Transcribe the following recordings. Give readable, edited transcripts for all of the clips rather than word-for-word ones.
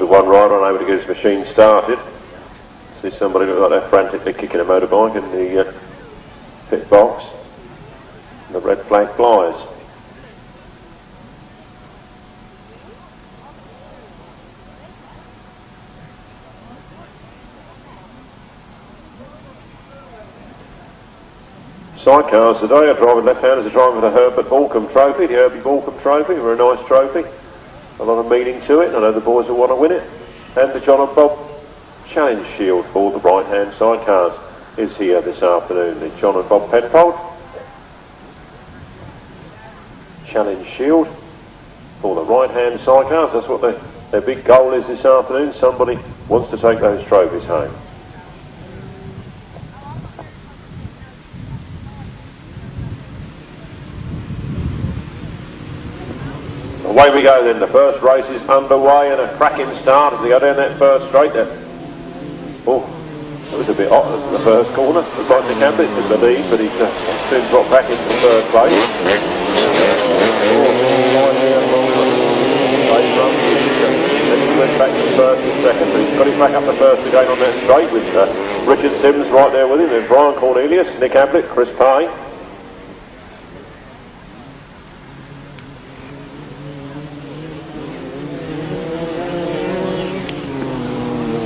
one rider unable to get his machine started. See somebody look like they're frantically kicking a motorbike in the pit box. The red flag flies. Sidecars today, a driver left-handers are driving for the Herbert Balcombe Trophy, the Herbie Balcombe Trophy, very nice trophy. A lot of meaning to it, I know the boys will want to win it. And the John and Bob Challenge Shield for the right-hand sidecars is here this afternoon. The John and Bob Penfold Challenge Shield for the right-hand sidecars. That's what their big goal is this afternoon. Somebody wants to take those trophies home. Away we go then, the first race is underway and a cracking start as they go down that first straight there. Oh, it was a bit hot at the first corner. Looks like Nick Ablett in the lead, but he's soon dropped back into third place. Then he went back to first and second, but he's got it back up to first again on that straight with Richard Simmons right there with him, then Brian Cornelius, Nick Ablett, Chris Pay.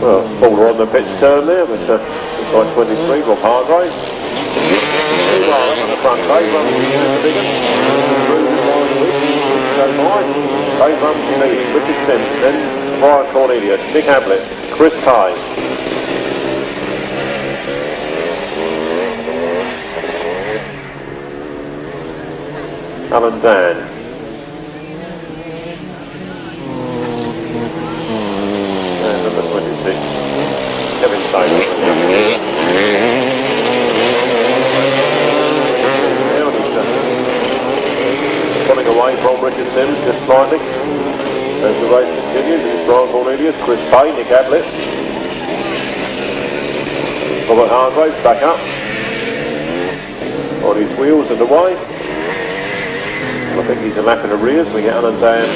Well, Paul on the pitch turn there, but looks like 23, Rob Hargrave. Up on the front, Dave Rumsey in the big one. Through the line of which, don't mind. Dave Rumsey leads, Richard Simmons, then Brian Cornelius, Nick Ablett, Chris Pye. Alan Dan. Number 26, Kevin Taylor. Pulling away from Richard Simmons just slightly as the race continues. It's Brian Cornelius, Chris Pay, Nick Ablett. Robert Hargrave back up on his wheels and away. And I think he's a lap in arrears. We get Alan Dan.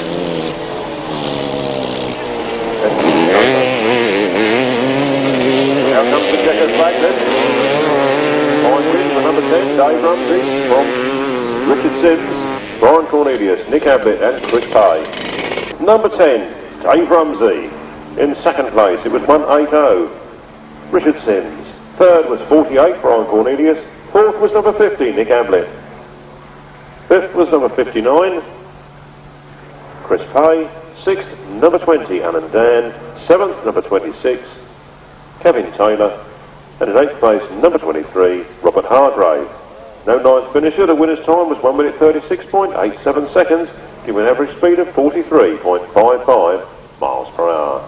Now comes the checkers back then. Fine win for number 10, Dave Rumsey from Richard Sims, Brian Cornelius, Nick Ablett and Chris Pay. Number 10, Dave Rumsey. In second place it was 180, Richard Sims. Third was 48, Brian Cornelius. Fourth was number 50, Nick Ablett. Fifth was number 59, Chris Pay. Sixth, number 20, Alan Dan. Seventh, number 26, Kevin Taylor. And in eighth place, number 23, Robert Hargrave. No ninth finisher. The winner's time was 1 minute 36.87 seconds, giving an average speed of 43.55 miles per hour.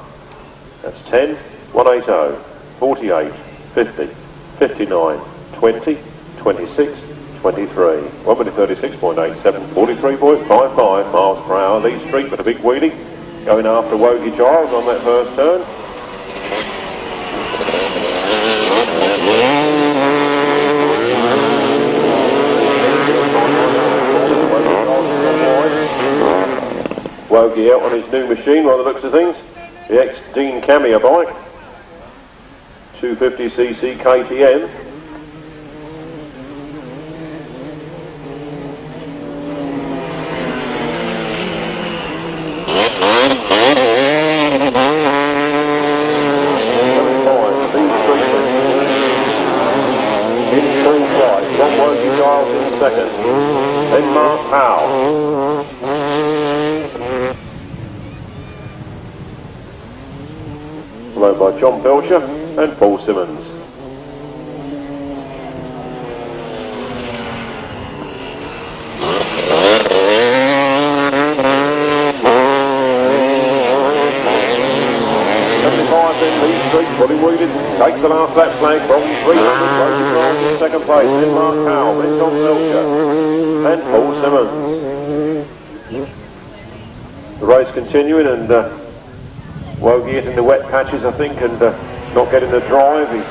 That's 10, 180, 48, 50, 59, 20, 26, 23. 1 minute 36.87, 43.55 miles per hour. Lee Street with a big wheelie, going after Woggy Giles on that first turn. Woggy out on his new machine by the looks of things. The ex-Dean Camia bike. 250cc KTM. Second, then Mark Powell. Followed by John Pilcher and Paul Simmons. Fully wheeled, takes the last lap flag from 300, in second place, then Mark Powell, then John Pilcher, and Paul Simmons. The race continuing, and Woggy hitting the wet patches, I think, and not getting the drive. He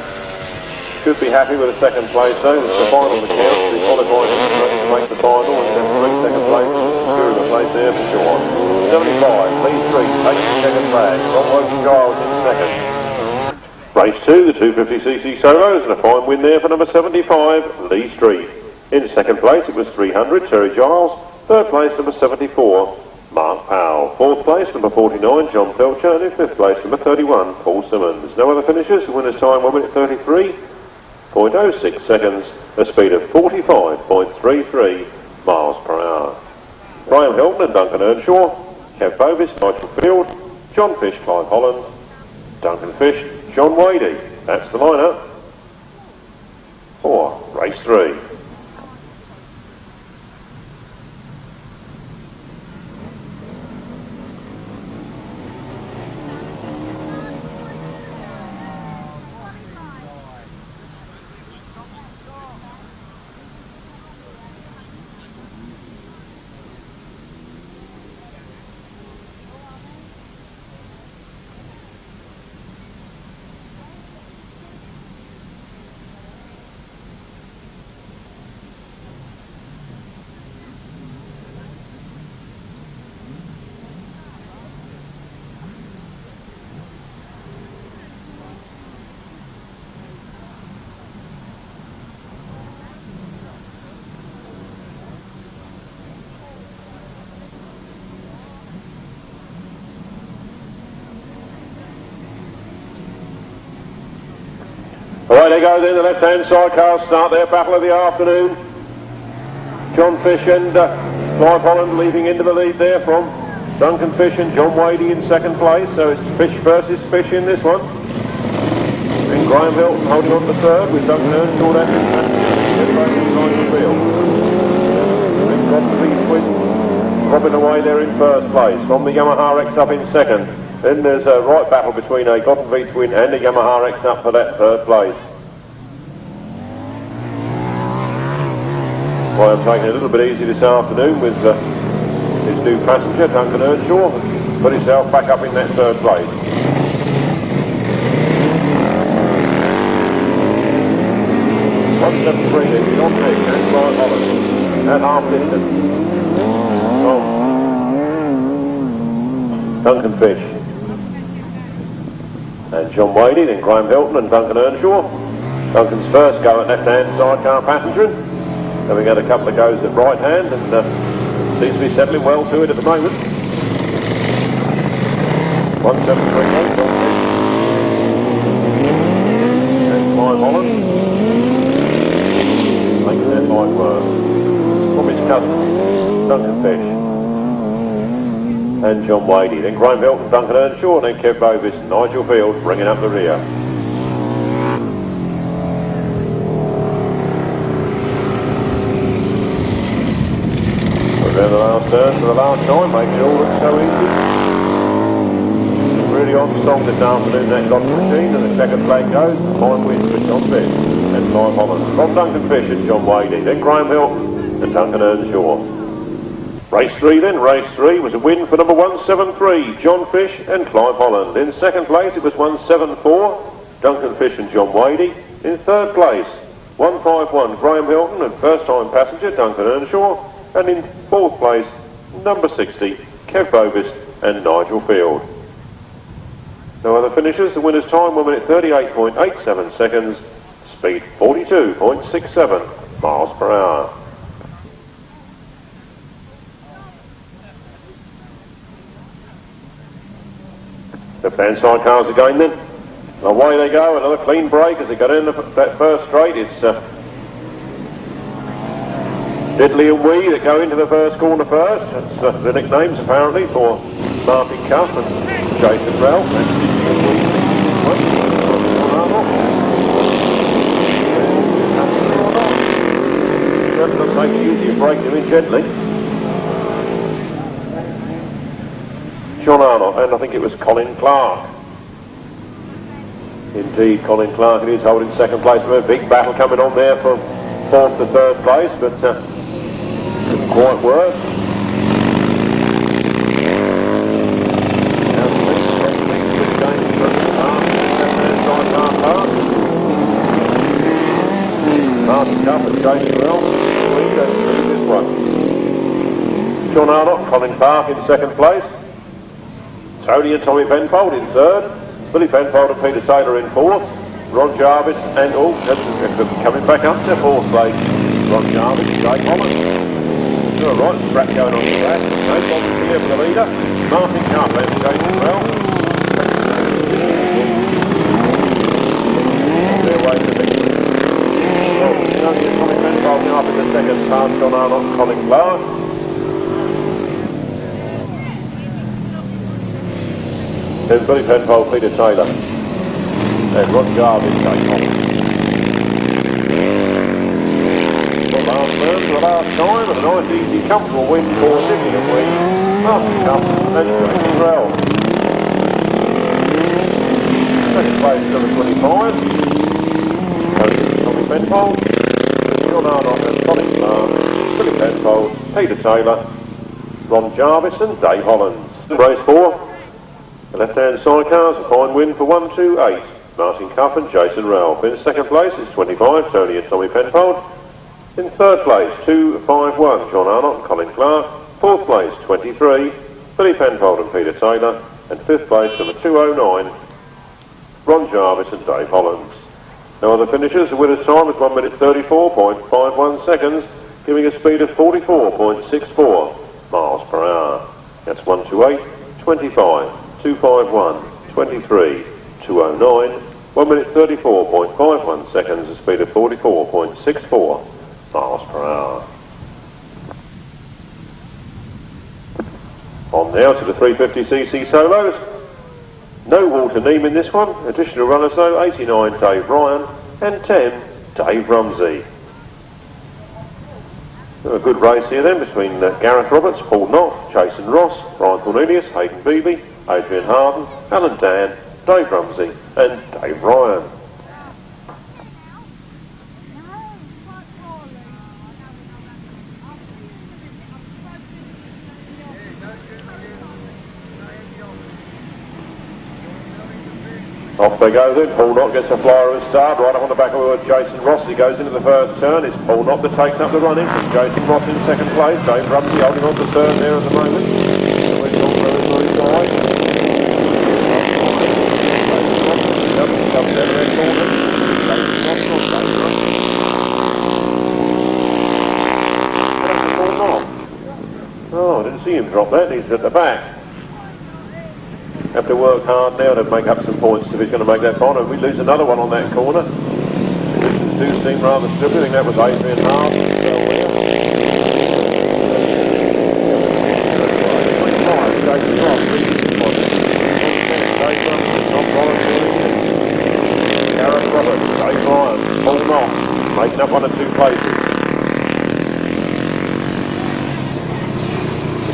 should be happy with a second place, though. It's the final that counts. He qualified to make the final, and 3 second places, secure the place there for sure. 75, Lee Street takes the second flag from Woggy seconds. Race 2, the 250cc solos, and a fine win there for number 75, Lee Street. In second place it was 300, Terry Giles. Third place, number 74, Mark Powell. Fourth place, number 49, John Pilcher. And in fifth place, number 31, Paul Simmons. No other finishers. The winner's time 1 minute 33.06 seconds, a speed of 45.33 miles per hour. Graham Hilton and Duncan Earnshaw, Kev Bovis, Nigel Field, John Fish, Clive Holland, Duncan Fish, John Woggy. That's the lineup for race 3. Away they go then, the left-hand side cars start their battle of the afternoon. John Fish and Clive Holland leading into the lead there from Duncan Fish and John Woggy in second place. So it's Fish versus Fish in this one. And Graham Hilton holding on to third with Duncan Earnshaw down in the field. And got the lead twins dropping away there in first place. From the Yamaha X up in second. Then there's a right battle between a Cotton V Twin and a Yamaha X up for that third place. Well, I'm taking it a little bit easy this afternoon with his new passenger, Duncan Earnshaw, put himself back up in that third place. One 7-3 is on Nick and Clive Holland at half distance. Duncan Fish and John Woggy, then Graham Hilton and Duncan Earnshaw. Duncan's first go at left-hand sidecar passenger, having had a couple of goes at right hand, and seems to be settling well to it at the moment. 1-7-3-8 and Clive Holland making that line work. From his cousin, Duncan Fish and John Woggy, then Graham Hilton, Duncan Earnshaw, then Kev Bovis, Nigel Field bringing up the rear. We're down the last turn for the last time, making it all look so easy. Really on song this afternoon, that got the machine, and the second flag goes, fine wins for John Fish and Clive Holland. From Duncan Fish and John Woggy, then Graham Hilton and Duncan Earnshaw. Race 3 then, race 3 was a win for number 173, John Fish and Clive Holland. In second place it was 174, Duncan Fish and John Woggy. In third place, 151, Graham Hilton and first time passenger Duncan Earnshaw. And in fourth place, number 60, Kev Bovis and Nigel Field. No other finishers, the winner's time 1 minute 38.87 seconds, speed 42.67 miles per hour. Left-hand side cars again then. Away they go, another clean break as they go down that first straight. It's Diddley and Wee that go into the first corner first. That's the nicknames apparently for Martin Cuff and Jason Ralph. And Wee looks like it's easier to break them in gently. John Arnott, and I think it was Colin Clark. Indeed, Colin Clark, it is holding second place. A big battle coming on there from fourth to third place, but didn't quite work. Martin Cuff and Jason Ralph. This one. John Arnott, Colin Clark in second place. Tony and Tommy Penfold in third. Billy Penfold and Peter Taylor in fourth. Ron Jarvis and coming back up to fourth place. Ron Jarvis, Dave Rumsey. All right, Strack going on the track. No problem here for the leader. Martin Carp and Jason Well. Their way to victory. Well, Tommy Penfold now up in the second, past John Arnott and Colin Clark. There's Billy Penfold, Peter Taylor, and Ron Jarvis, Dave Rumsey. Last turn for the last time, and a nice, easy, comfortable win for Significant Win. Martin Cup and Tony Davey. Second place, number 25. Tommy Penfold, John Arnott and Colin Clark, Billy Penfold, Peter Taylor, Ron Jarvis and Dave Hollands. Race 4, the left-hand sidecars, a fine win for 1, 2, 8. Martin Cup and Jason Ralph. In second place is 25, Tony and Tommy Penfold. In third place, 2, 5, 1, John Arnott and Colin Clark. Fourth place, 23, Billy Penfold and Peter Taylor. And fifth place, number 209, Ron Jarvis and Dave Hollands. No other finishers. The winner's time is 1 minute 34.51 seconds, giving a speed of 44.64 miles per hour. That's 128, 25, 251, 23, 209, 1 minute 34.51 seconds, a speed of 44.64 miles per hour. On now to the 350cc solos. No Walter Neame in this one. Additional runners though, 89 Dave Ryan and 10 Dave Rumsey. A good race here then between Gareth Roberts, Paul Knott, Jason Ross, Brian Cornelius, Hayden Beebe, Adrian Harden, Alan Dan, Dave Rumsey and Dave Ryan. Off they go then. Paul Knott gets a flyer of a start right up on the back of Jason Ross. He goes into the first turn. It's Paul Knott that takes up the running. It's Jason Ross in second place. Dave Rumsey holding on to third there at the moment. Oh, I didn't see him drop that. He's at the back. Have to work hard now to make up some points if he's going to make that final. We lose another one on that corner. Conditions do seem rather stupid. I think that was Adrian Harden. Gareth Roberts, Dave Ryan, Paul Knott, making up 1 or 2 places.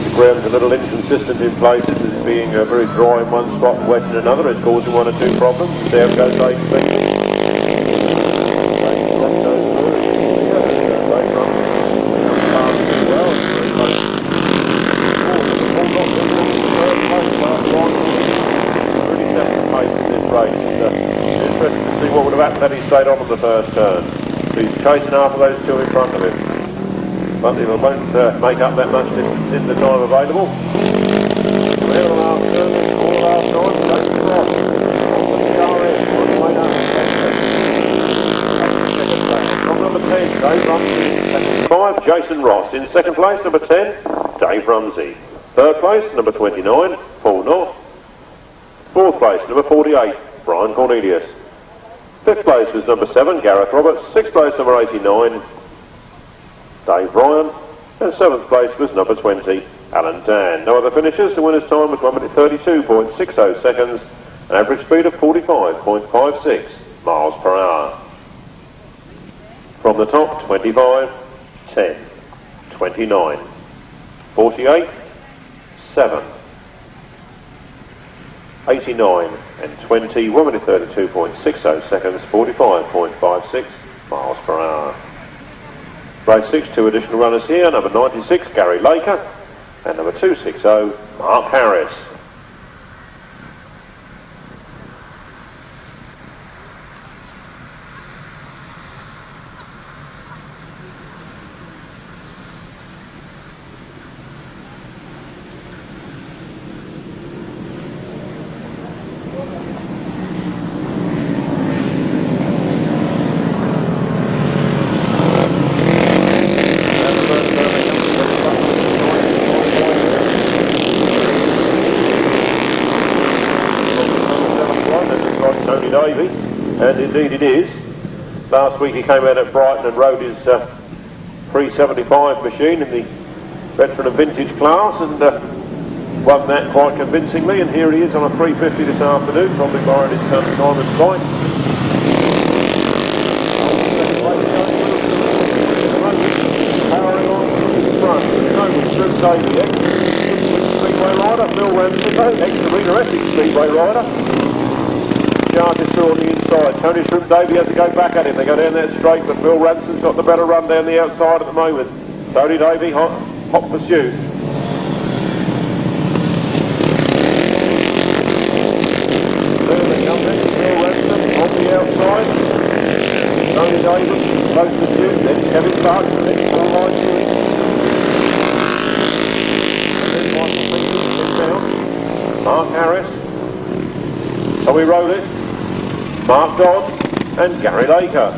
The ground's a little inconsistent in places, as being very dry in one spot and wet in another. It's causing 1 or 2 problems. There goes Dave Rumsey. Really second place in this race. It's interesting to see what would have happened had he stayed on the first turn. He's chasing after those 2 in front of him. But it won't make up that much distance in the time available. There the last turn, all the last time, Jason Ross. On the DRS, on the way down from number 10, Dave Rumsey. 5, Jason Ross. In second place, number 10, Dave Rumsey. Third place, number 29, Paul Knott. Fourth place, number 48, Brian Cornelius. Fifth place was number 7, Gareth Roberts. Sixth place, number 89, Dave Ryan, and 7th place was number 20, Alan Dan. No other finishers. The winner's time was 1 minute 32.60 seconds, an average speed of 45.56 miles per hour. From the top, 25, 10, 29, 48, 7, 89 and 20, 1 minute 32.60 seconds, 45.56 miles per hour. Race 6, 2 additional runners here, number 96, Gary Laker, and number 260, Mark Harris. and indeed it is. Last week he came out at Brighton and rode his 375 machine in the veteran and vintage class and won that quite convincingly, and here he is on a 350 this afternoon, probably borrowed his son Simon's bike. Powering on in front, Dave Davey, ex-Speedway rider, Phil Ranson, ex-Arena Essex Speedway rider. Charges through on the inside. Tony Davey has to go back at him. They go down that straight, but Phil Ranson's got the better run down the outside at the moment. Tony Davey, hot pursuit. There they come then. Phil Ranson on the outside. Tony Davey, close pursuit. Then Kevin Buck, and then Paul Knott. And then Michael Pilcher down. Mark Harris. Tommy Rowlett. Mark Dodd and Gary Laker.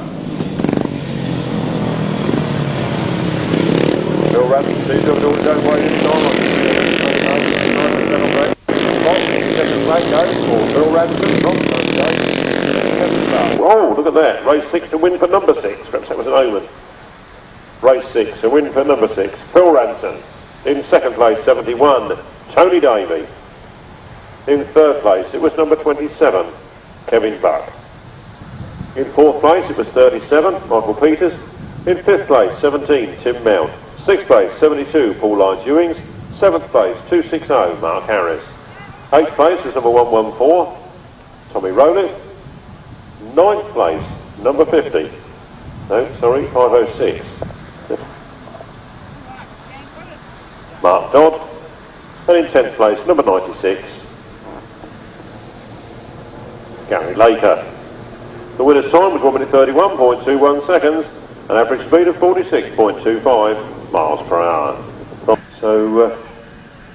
Phil Ranson seems to have done his own way this time. Second flag goes for Phil Ranson from Sunday. Oh, look at that. Race 6, a win for number 6. Perhaps that was an omen. Race 6, a win for number 6. Phil Ranson. In second place, 71. Tony Davey. In third place, it was number 27. Kevin Buck. In fourth place, it was 37, Michael Peters. In fifth place, 17, Tim Mount. Sixth place, 72, Paul Ewings. Seventh place, 260, Mark Harris. Eighth place was number 114, Tommy Rowlett. Ninth place, number 50. No, sorry, 506. Mark Dodd. And in 10th place, number 96, Gary Laker. The winner's time was 1 minute 31.21 seconds, an average speed of 46.25 miles per hour. So,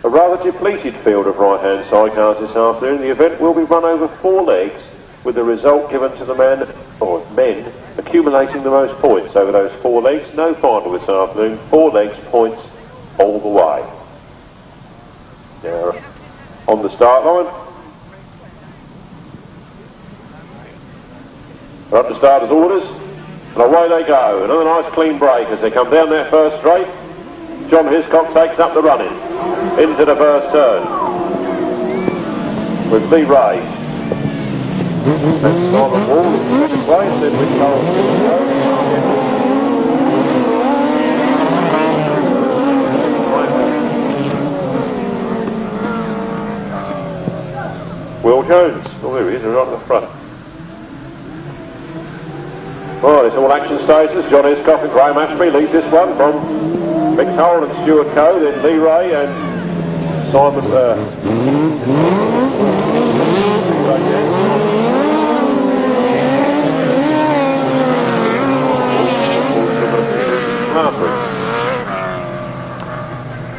a rather depleted field of right-hand sidecars this afternoon. The event will be run over 4 legs, with the result given to the man, or men, accumulating the most points over those 4 legs. No final this afternoon, 4 legs, points all the way. Now, on the start line, they're up to starters' orders, and away they go. Another nice clean break as they come down that first straight. John Hiscock takes up the running into the first turn with Lee Ray. That's Simon Wall in second place, then Mick Turrell. Will Jones, oh there he is, right at the front. Well, it's all action stages. John Hiscock and Graham Ashby lead this one from Mick Turrell and Stuart Coe, then Lee Ray and Simon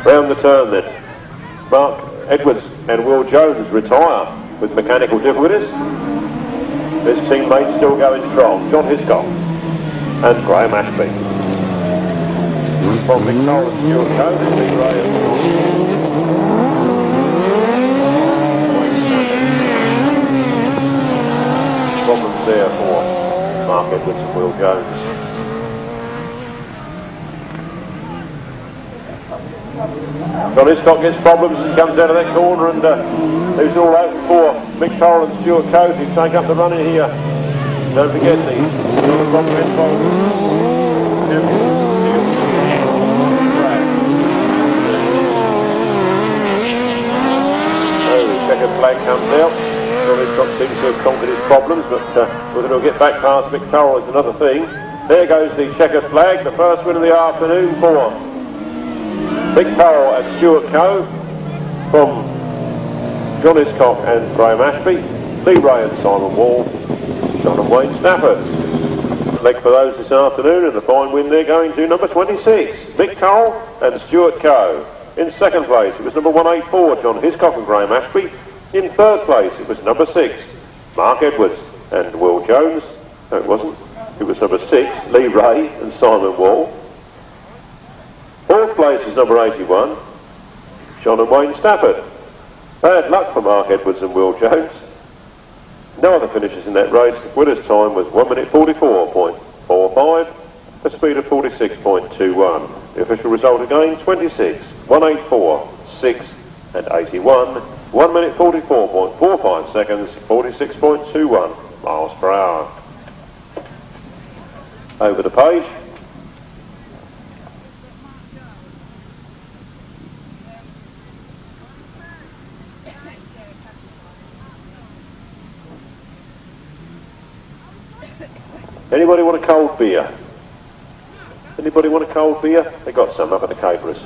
round the turn then. Mark Edwards and Will Jones retire with mechanical difficulties. His teammates still going strong. John Hiscock and Graham Ashby. From Mick Turrell and Stuart Coe, then Lee Ray and problems there for Mark Edwards and Will Jones. John Hiscock gets problems and comes out of that corner, and who's all out for Mick Turrell and Stuart Coe to take up the running here. Don't forget the Penfold. Oh, the checkered flag comes out. John Hiscock seems to have conquered his problems, but whether he'll get back past Mick Turrell is another thing. There goes the checkered flag, the first win of the afternoon for Mick Turrell and Stuart Coe from John Hiscock and Graham Ashby, Lee Ray and Simon Wall, John and Wayne Stafford. Leg for those this afternoon, and the fine win there going to number 26, Mick Turrell and Stuart Coe. In second place, it was number 184, John Hiscock and Graham Ashby. In third place, it was number 6, Mark Edwards and Will Jones. No, it wasn't. It was number 6, Lee Ray and Simon Wall. Fourth place is number 81, John and Wayne Stafford. Bad luck for Mark Edwards and Will Jones. No other finishes in that race. The winner's time was 1 minute 44.45, a speed of 46.21. The official result again, 26, 184, 6 and 81. 1 minute 44.45 seconds, 46.21 miles per hour. Over the page. Anybody want a cold beer? Anybody want a cold beer? They got some up at the caterers.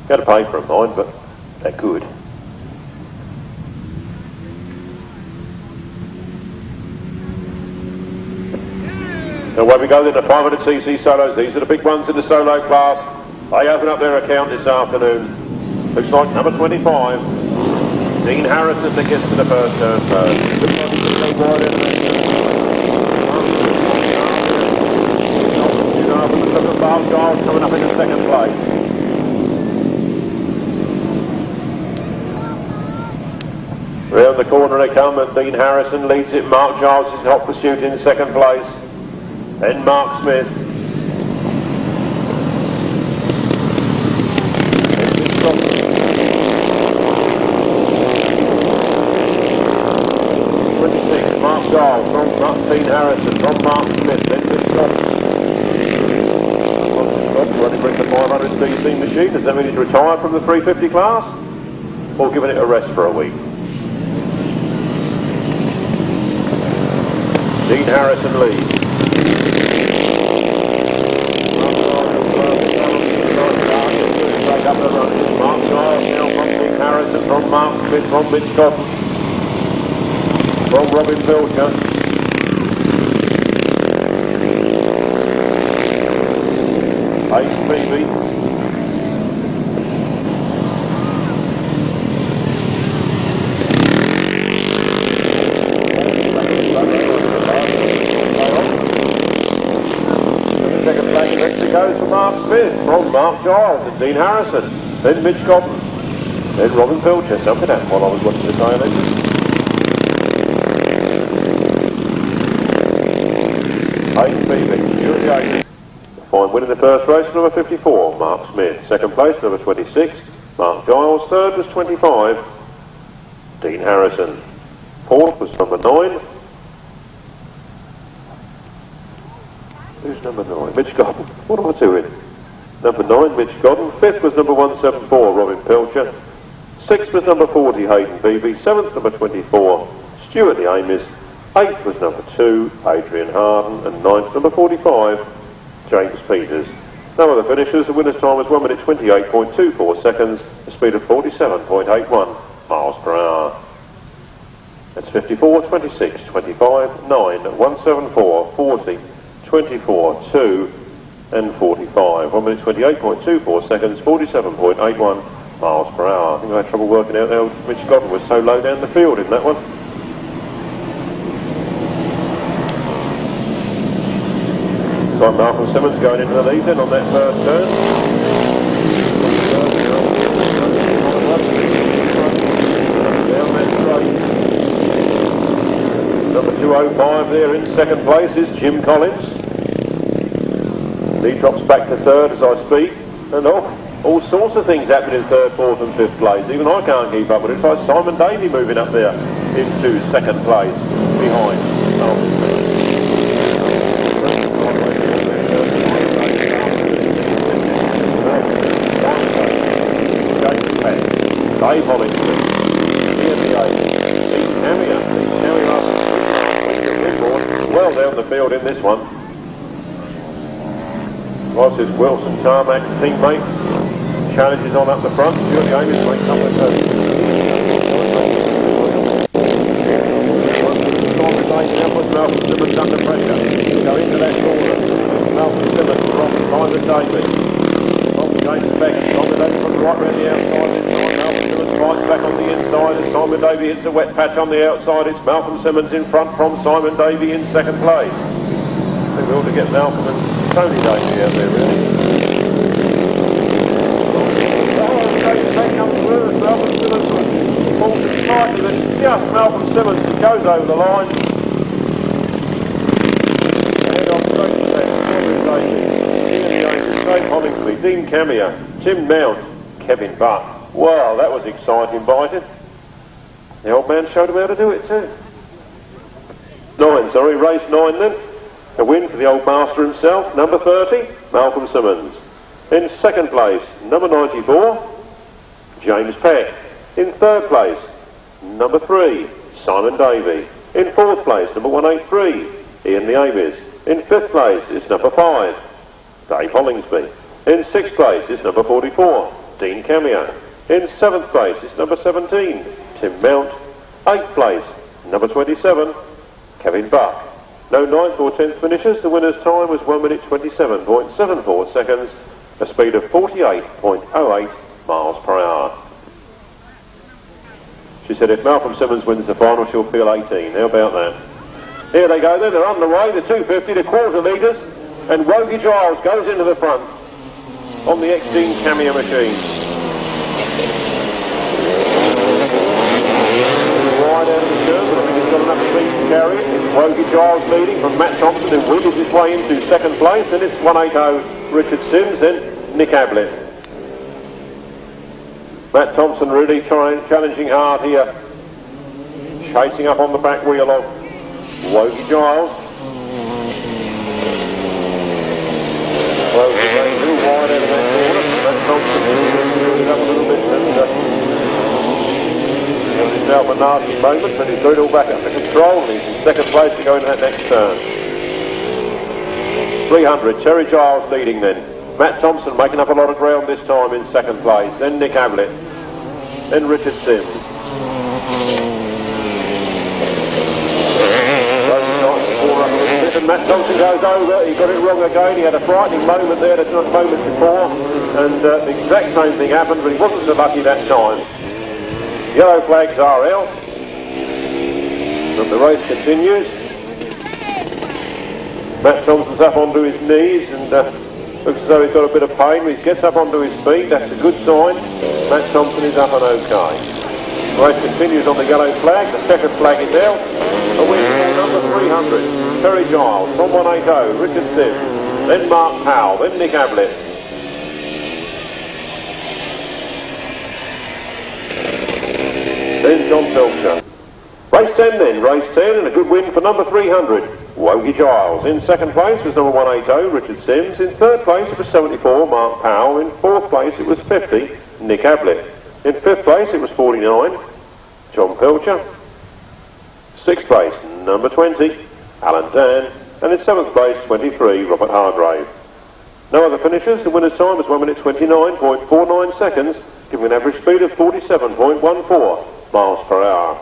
Got to pay for them, mind, but they're good. And away we go then, the 500cc solos. These are the big ones in the solo class. They open up their account this afternoon. Looks like number 25, Dean Harrison, that gets to the first turn first. Looks like he's going to go wide in the Giles coming up in the second place. Round the corner they come, and Dean Harrison leads it. Mark Giles is in hot pursuit in second place. Then Mark Smith. Mark Giles from Dean Harrison, from Mark Smith, then Hiscock. Running with the 500cc machine. Does that mean he's retired from the 350 class? Or giving it a rest for a week? Dean Harrison leads. Up the run. Mark Giles now from Dean Harrison, from Mark Smith, from Hiscock, from Robin Pilcher. Ace Phoebe. Second place next to goes for Mark Smith, from Mark Giles and Dean Harrison, then Mitch Cotton, then Robin Pilcher. Something happened while I was watching the tail end. Ace Phoebe, Stuart Yates. Fine winning the first race, number 54, Mark Smith. Second place, number 26, Mark Giles. Third was 25, Dean Harrison. Fourth was number 9. Who's number 9? Mitch Cotton. What am I doing? Number 9, Mitch Cotton. Fifth was number 174, Robin Pilcher. Sixth was number 40, Hayden Beebe. Seventh, number 24, Stuart the Amis. Eighth was number 2, Adrian Harden. And ninth, number 45, James Peters. No other finishers. The winner's time was 1 minute 28.24 seconds, a speed of 47.81 miles per hour. That's 54, 26, 25, 9, 174, 40, 24, 2 and 45. 1 minute 28.24 seconds, 47.81 miles per hour. I think I had trouble working out how Mitch Godden was so low down the field in that one. So Malcolm Simmons going into the lead then on that first turn. Down that straight. Number 205 there in second place is Jim Collins. He drops back to third as I speak. And all sorts of things happening in third, fourth and fifth place. Even I can't keep up with it. It's like Simon Davey moving up there into second place behind. Dave Hollingston, well down the field in this one. Whilst his Wilson Tarmac teammate challenges on up the front, Stuart Amis makes up with Malcolm Simmons under pressure. Go into that corner. Malcolm Simmons from Simon Davey. James Beck, Simon Davey from right round the outside this time. Malcolm Simmons fights back on the inside as Simon Davey hits a wet patch on the outside. It's Malcolm Simmons in front from Simon Davey in second place. I think we ought to get Malcolm and Tony Davey out there really. James Beck comes through as Malcolm Simmons pulls his tight and just Malcolm Simmons, who goes over the line. Head on straight to Dave Hollingsby, Dean Camia, Tim Mount, Kevin Buck. Wow, that was exciting biting. The old man showed him how to do it too. Race 9 then. A win for the old master himself, number 30, Malcolm Simmons. In second place, number 94, James Peck. In third place, number 3, Simon Davey. In fourth place, number 183, Ian the Amis. In fifth place is number 5, Dave Hollingsby. In sixth place is number 44, Dean Camia. In seventh place is number 17, Tim Mount. Eighth place, number 27, Kevin Buck. No 9th or 10th finishers. The winner's time was 1 minute 27.74 seconds, a speed of 48.08 miles per hour. She said if Malcolm Simmons wins the final, she'll feel 18. How about that? Here they go then, they're underway, the 250, the quarter litres, and Woggy Giles goes into the front on the X-Dean Camia machine. Wide out of the curve, but I think he's got enough speed to carry it. It's Woggy Giles leading from Matt Thompson, who wheels his way into second place, and it's 180 Richard Sims, then Nick Ablett. Matt Thompson really challenging hard here, chasing up on the back wheel of Woggy Giles. Woggy going a little wide out of that corner. Matt Thompson moving up a little bit, and it's now for nasty moment, but he's got it all back under control, and he's in second place to go into that next turn. 300, Terry Giles leading then. Matt Thompson making up a lot of ground this time in second place, then Nick Ablett, then Richard Sims. And Matt Thompson goes over, he got it wrong again, he had a frightening moment there, the moment before, and the exact same thing happened, but he wasn't so lucky that time. Yellow flags are out, and the race continues. Matt Thompson's up onto his knees, and looks as though he's got a bit of pain. He gets up onto his feet, that's a good sign. Matt Thompson is up and okay. The race continues on the yellow flag, the second flag is out. A win for number 300, Terry Giles, from 180, Richard Sims, then Mark Powell, then Nick Ablett. Then John Pilcher. Race 10 then, race 10, and a good win for number 300, Woggy Giles. In second place was number 180, Richard Sims. In third place it was 74, Mark Powell. In fourth place it was 50, Nick Ablett. In fifth place it was 49, John Pilcher. Sixth place, number 20, Alan Dan. And in seventh place, 23, Robert Hargrave. No other finishers. The winner's time was 1 minute 29.49 seconds, giving an average speed of 47.14 miles per hour.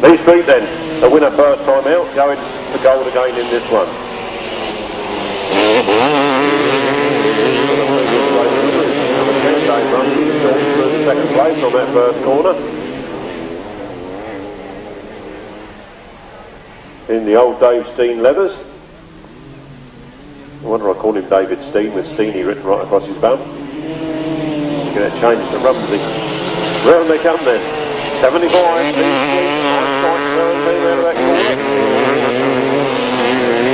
These three then, the winner first time out, going for gold again in this one. Dave Rumsey, second place on that first corner. In the old Dave Steen leathers. I wonder I call him David Steen with Steenie written right across his bum. Get that changed to Rumsey. Round they come then. 75, out of that corner.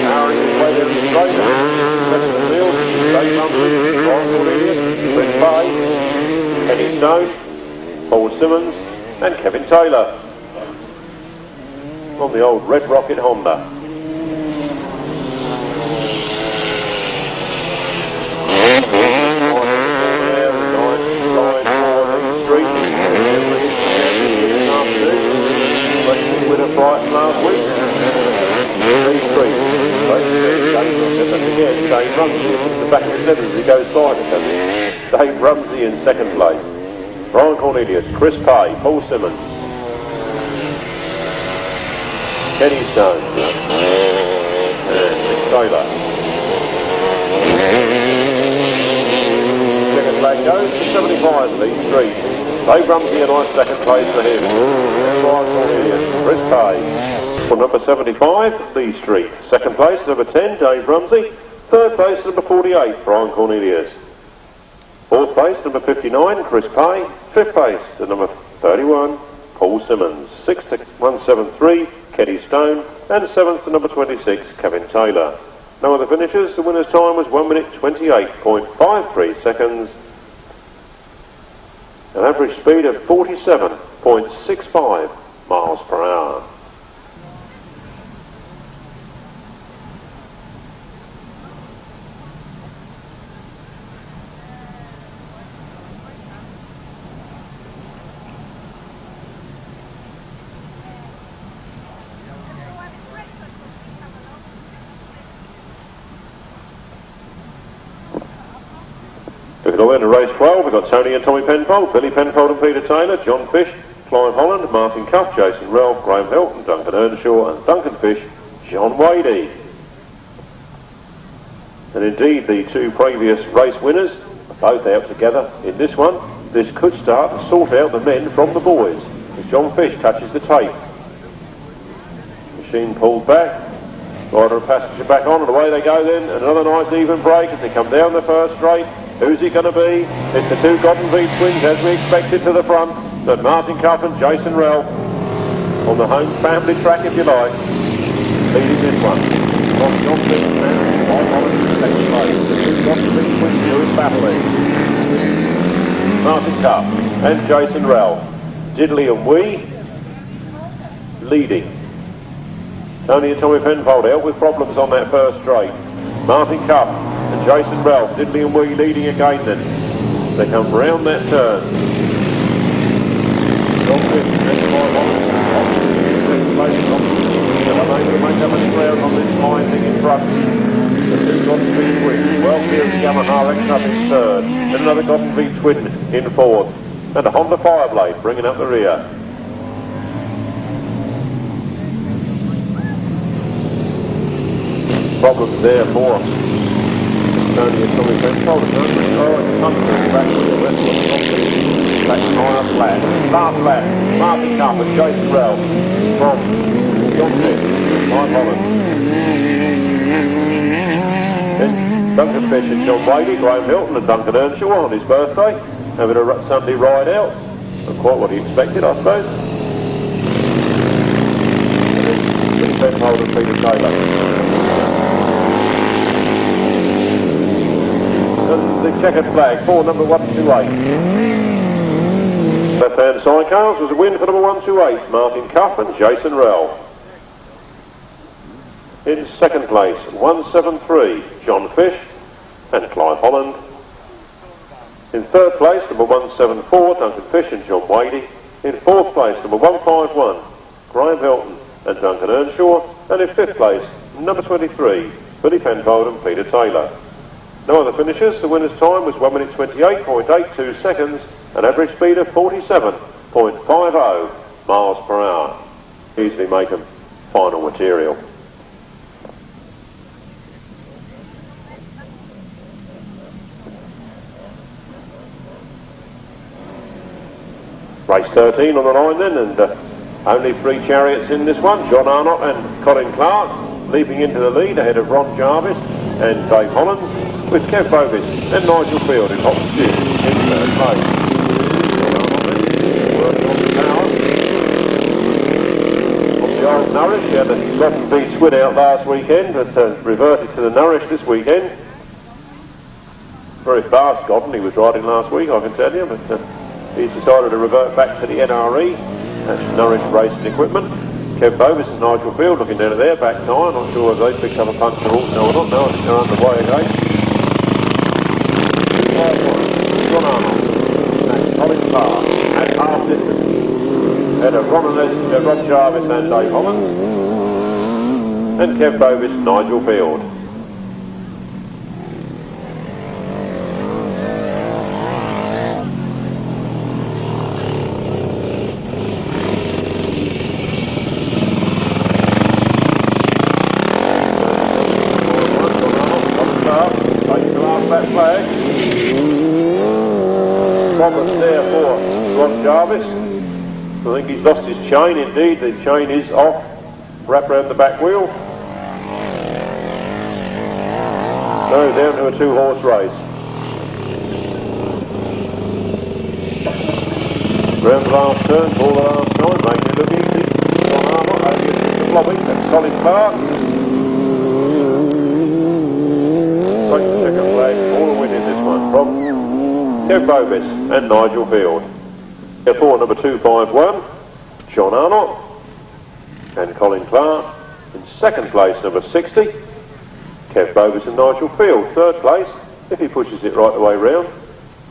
Powering his way down the straight, rest of the field, Dave Rumsey, Ron Jarvis, Chris Bay, Kenny Stone, Paul Simmons, and Kevin Taylor on the old Red Rocket Honda. Last week. These three. Again, Dave Rumsey at the back of his leathers as he goes by it, doesn't he? Dave Rumsey in second place. Brian Cornelius, Chris Pay, Paul Simmons. Kenny Stone, and Mick Taylor. Second flag goes to 75 Lee Street. Dave Rumsey a nice second place for him. Chris Pay. For number 75, Lee Street. Second place, number 10, Dave Rumsey. Third place, number 48, Brian Cornelius. Fourth place, number 59, Chris Pay. Fifth place, to number 31, Paul Simmons. Sixth to 173, Kenny Stone. And seventh to number 26, Kevin Taylor. No other finishers. The winner's time was 1 minute 28.53 seconds. An average speed of 47.65 miles per hour. We'll enter race 12. We've got Tony and Tommy Penfold, Billy Penfold and Peter Taylor, John Fish, Clive Holland, Martin Cuff, Jason Ralph, Graham Hilton, Duncan Earnshaw and Duncan Fish, John Woggy. And indeed the two previous race winners are both out together in this one. This could start to sort out the men from the boys as John Fish touches the tape. Machine pulled back, rider and passenger back on, and away they go then. Another nice even break as they come down the first straight. Who's it going to be? It's the two Godden V twins as we expected to the front. So Martin Cuff and Jason Rell on the home family track if you like. Leading this one. From John Fish and Paul Knott in second place. The two Godden V twins doing battling. Martin Cuff and Jason Rell. Diddley and Wee leading. Tony and Tommy Penfold out with problems on that first straight. Martin Cuff and Jason Ralph, Diddley and Wee leading again then. They come round that turn. John Fish and Clive Holland. They're unable to make up any ground on this line thing in front. The two Godden V twins. Well clear of the Yamaha X up in third. And another Godden V twin in fourth. And a Honda Fireblade bringing up the rear. Problems there for them. Tony and Tommy Penfold and Duncan back to the rest of the back higher flat. Last flat, Martin Cuff and Jason Rell from John Fish, Clive Holland. Then Duncan Fish and John Woggy, Graham Hilton and Duncan Earnshaw on his birthday, having a Sunday ride out. Not quite what he expected, I suppose. And then Penfold and Peter Taylor. The checkered flag for number 128. Left-hand sidecars was a win for number 128, Martin Cuff and Jason Rell. In second place, 173, John Fish and Clive Holland. In third place, number 174, Duncan Fish and John Woggy. In fourth place, number 151, Graham Hilton and Duncan Earnshaw. And in fifth place, number 23, Billy Penfold and Peter Taylor. No other finishers. The winner's time was 1 minute 28.82 seconds, an average speed of 47.50 miles per hour. Easily make them final material. Race 13 on the line then, and only three chariots in this one. John Arnott and Colin Clark leaping into the lead ahead of Ron Jarvis and Dave Holland, with Kev Bovis and Nigel Field in hot pursuit in third place. Working on the power. On the old Nourish, he had a Godden V twin out last weekend, but reverted to the Nourish this weekend. Very fast Godden he was riding last week, I can tell you, but he's decided to revert back to the NRE, that's Nourish Racing Equipment. Kev Bovis and Nigel Field looking down at their back tyre, not sure if they picked up a puncture also or not. No, I think they're underway again. John Arnold and Colin Clark at half distance. Ahead of Ron Jarvis and Dave Holland. And Kev Bovis, Nigel Field. problems there for Ron Jarvis. I think he's lost his chain. Indeed, the chain is off, wrapped around the back wheel. So down to a 2-horse race. Round the last turn, for the last time, making it look easy. Ron Armour, over the flopping, that's Colin Clark. Take the second flag, all the win in this one from Kev Bovis and Nigel Field. Therefore, number 251, John Arnott and Colin Clark. In second place, number 60, Kev Bovis and Nigel Field. Third place, if he pushes it right the way round.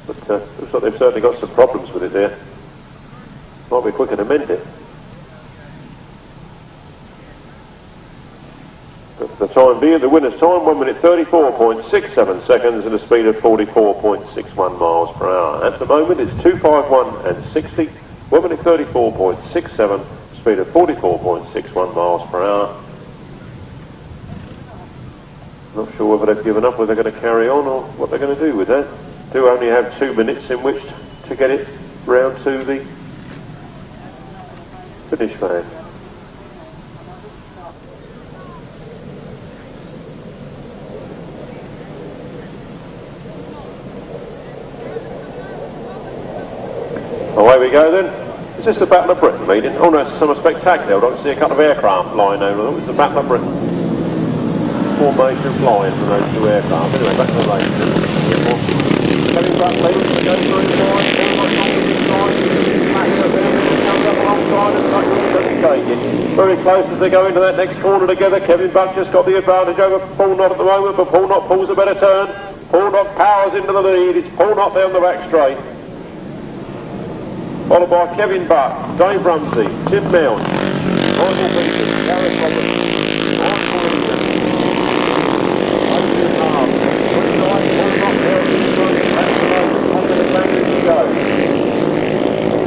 But looks like they've certainly got some problems with it there. Might be quicker to mend it. But for the time being, the winner's time, 1 minute 34.67 seconds and a speed of 44.61 miles per hour. At the moment, it's 251 and 60, 1 minute 34.67, speed of 44.61 miles per hour. Not sure whether they've given up, whether they're going to carry on or what they're going to do with that. Do only have 2 minutes in which to get it round to the finish van. Away we go then. Is this the Battle of Britain meeting? Oh no, it's summer spectacular. I don't see a couple of aircraft flying over them. It's the Battle of Britain. Formation flying from those 2 aircraft. Anyway, back to the race. Coming back leading to go through the line. Very close as they go into that next corner together. Kevin Buck just got the advantage over Paul Knott at the moment, but Paul Knott pulls a better turn. Paul Knott powers into the lead. It's Paul Knott down the back straight. Followed by Kevin Buck, Dave Rumsey, Tim Mount, Michael Peters, Gareth Roberts, Ron Jarvis.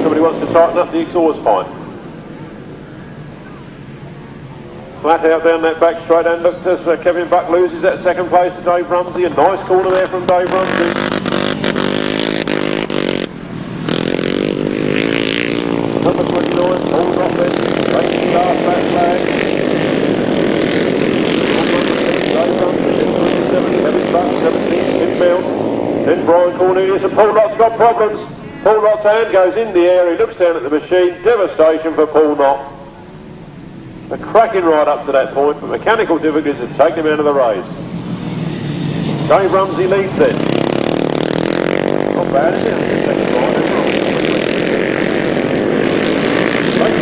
Somebody wants to tighten up the exhaust pipe. Flat out down that back straight, and look as Kevin Buck loses that second place to Dave Rumsey. A nice corner there from Dave Rumsey. Number 29, Paul Knott then, racing start back flag. Dave Rumsey, then 27, Kevin Buck, 17, Tim Mount. Then Brian Cornelius, and Paul Knott's got problems. Paul Knott's hand goes in the air, he looks down at the machine, devastation for Paul Knott. They're cracking right up to that point, but mechanical difficulties have taken him out of the race. Dave Rumsey leads then. Not bad, is it? Second line, isn't it?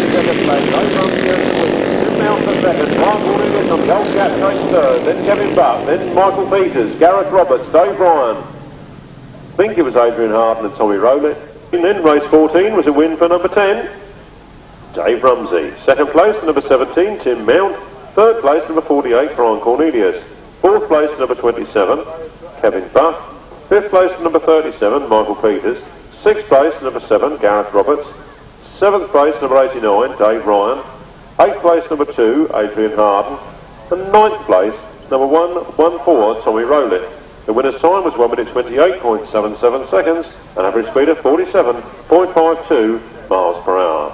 Second place, Dave Rumsey goes to win. Tim Mount for second, Brian Cornelius on the old gap takes third, then Kevin Buck, then Michael Peters, Gareth Roberts, Dave Ryan. I think it was Adrian Harden and Tommy Rowlett. And then race 14 was a win for number 10, Dave Rumsey. Second place, number 17, Tim Mount. Third place, number 48, Brian Cornelius. Fourth place, number 27, Kevin Buck. Fifth place, number 37, Michael Peters. Sixth place, number 7, Gareth Roberts. Seventh place, number 89, Dave Ryan. Eighth place, number 2, Adrian Harden. And ninth place, number 114, Tommy Rowlett. The winner's time was 1 minute 28.77 seconds, an average speed of 47.52 miles per hour.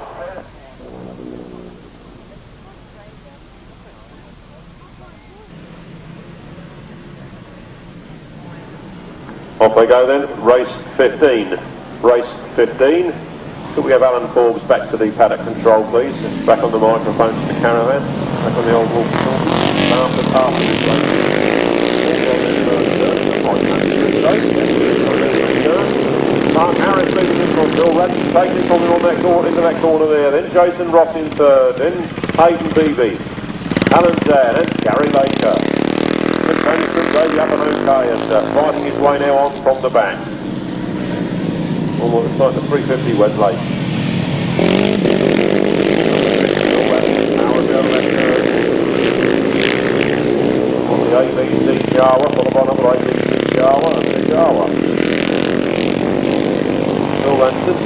Off we go then, race 15. Race 15. Could we have Alan Forbes back to the paddock control, please? Back on the microphone to the caravan. Back on the old walkie-talkie. After half of this race. Mark Harris leading in from Bill Ranson, taking it from him on that corner, into that corner there. Then Jason Ross in third. Then Hayden Beebe, Alan Zan and Gary Laker. And Tony Davey up and okay and fighting his way now on from the back. Almost like the 350 went late. On the ABC Jawa, followed by number 18 Jawa and the Jawa. Bill Ranson,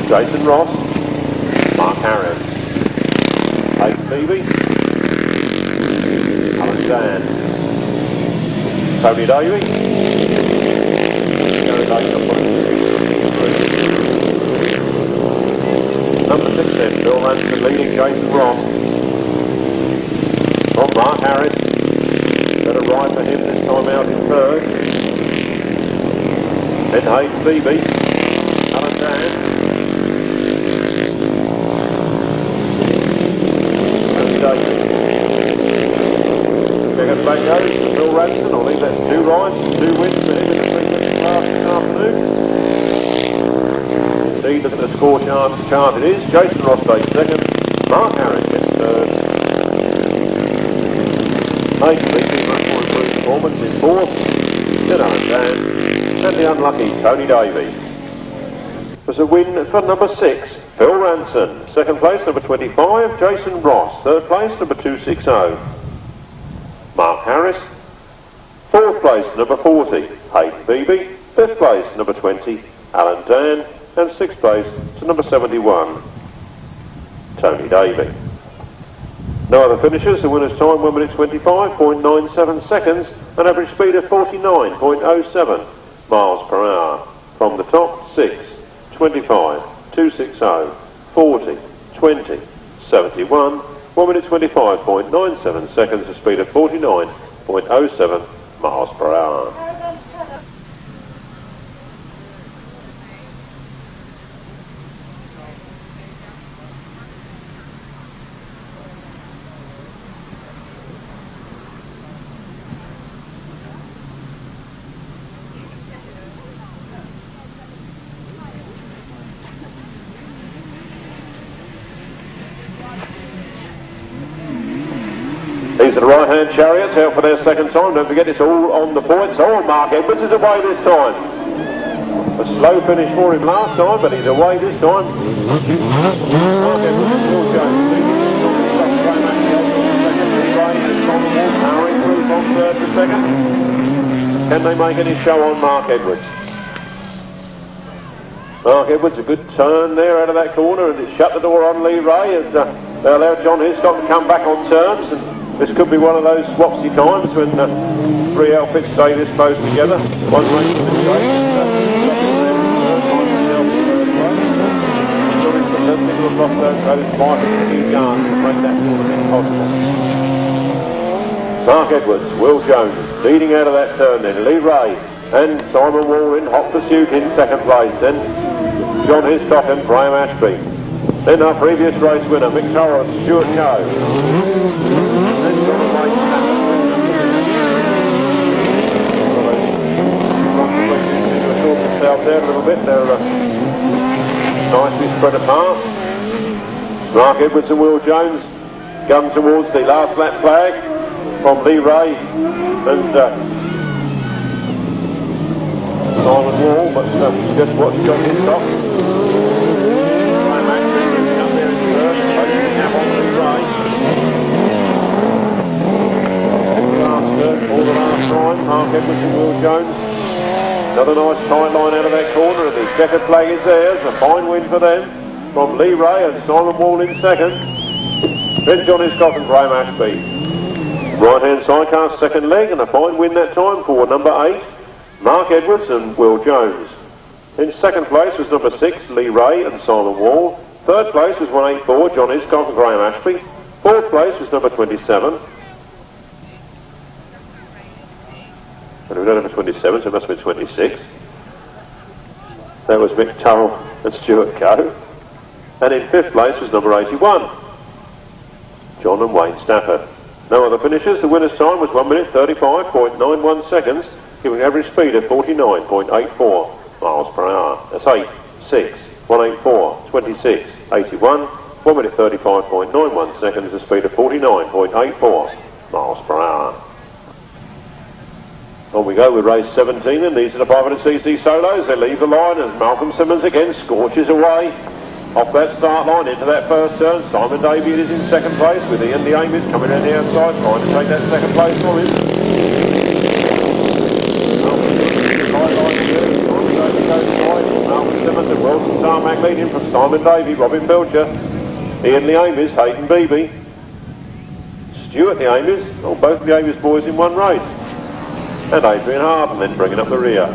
Jason Ross, Mark Harris, Hayden Beebe, Alan Dan, Tony Davey, Gary Laker putting the 6 then. Bill Ranson leading Jason Ross. From Mark Harris. Better ride for him this time out in third. Then Hayden Beebe. Alan Dan. Tony Davey. Second back goes to Bill Ranson. I think that's 2 rides, 2 wins for him in the 3-minute class this afternoon. Indeed, look at the score chart it is. Jason Ross takes second. Mark Harris gets third. Hayden Beebe, much more improved performance in fourth. Then Alan Dan. And the unlucky Tony Davey. There's a win for number 6, Bill Ranson. Second place, number 25, Jason Ross. Third place, number 260, Mark Harris. Fourth place, number 40, Hayden Beebe. Fifth place, number 20, Alan Dan. And sixth place to number 71, Tony Davey. No other finishers. The winner's time 1 minute 25.97 seconds. An average speed of 49.07 miles per hour. From the top, 6, 25, 260, 40, 20, 71. 1 minute 25.97 seconds. A speed of 49.07 miles per hour. These are the right-hand chariots out for their second time. Don't forget it's all on the points. Oh, Mark Edwards is away this time. A slow finish for him last time, but he's away this time. Mark Edwards will go. Powering through from third to second. Can they make any show on Mark Edwards? Mark Edwards, a good turn there out of that corner, and it shut the door on Lee Ray, and they allowed John Hiscock to come back on terms. And this could be one of those swapsy times when 3 outfits stay this close together. One race to the straight. Mark Edwards, Will Jones, leading out of that turn then. Lee Ray and Simon Wall in hot pursuit in second place. Then John Hiscock and Graham Ashby. Then our previous race winner, Mick Turrell and Stuart Coe. Out there a little bit, they're nicely spread apart. Mark Edwards and Will Jones come towards the last lap flag from Lee Ray and Simon Wall, but just watch John Hiscock. I'm actually moving up there in third, closing up on Lee Ray. All the last time, Mark Edwards and Will Jones. Another nice tight line out of that corner, and the checkered flag is theirs. A fine win for them from Lee Ray and Simon Wall in second. Then John Hiscock and Graham Ashby. Right-hand sidecar second leg, and a fine win that time for number 8, Mark Edwards and Will Jones. In second place was number 6, Lee Ray and Simon Wall. Third place was 184, John Hiscock and Graham Ashby. Fourth place was number 27. And we don't have a 27, so it must have been 26. That was Mick Turrell and Stuart Coe. And in fifth place was number 81, John and Wayne Stafford. No other finishers. The winner's time was 1 minute 35.91 seconds, giving an average speed of 49.84 miles per hour. That's 8, 6, 184, 26, 81. 1 minute 35.91 seconds, a speed of 49.84 miles per hour. On we go with race 17, and these are the 500cc solos. They leave the line, and Malcolm Simmons again scorches away off that start line into that first turn. Simon Davey is in second place, with Ian the Amis coming around the outside, trying to take that second place from him. Malcolm Simmons and Wilson Tarmac leading from Simon Davey, Robin Pilcher, Ian the Amis, Hayden Beebe, Stuart the Amis, both of the Amis boys in one race. And Adrian Harden then bringing up the rear.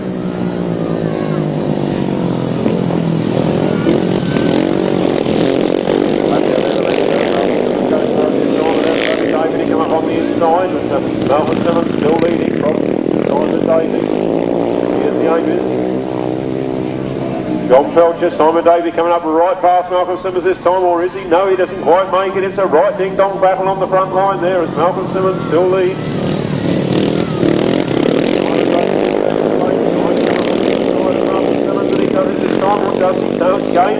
Malcolm Simmons still leading from Simon Davey. Here's the Amies. John Pilcher, Simon Davey coming up right past Malcolm Simmons this time, or is he? No, he doesn't quite make it. It's a right ding-dong battle on the front line there as Malcolm Simmons still leads.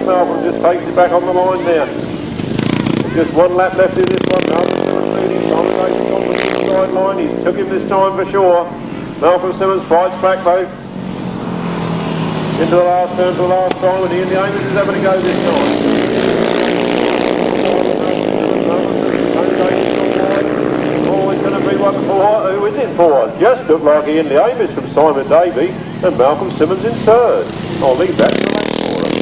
Malcolm just takes it back on the line now. Just one lap left in this one. Malcolm Simmons leading. Simon Davies on the sideline. He took him this time for sure. Malcolm Simmons fights back though. Into the last turn to the last time, and Ian the Amies is having a go this time. Oh, it's going to be 1-4. Who is it for? Just looked like Ian the Amies from Simon Davey, and Malcolm Simmons in third. I'll leave that to the left for us.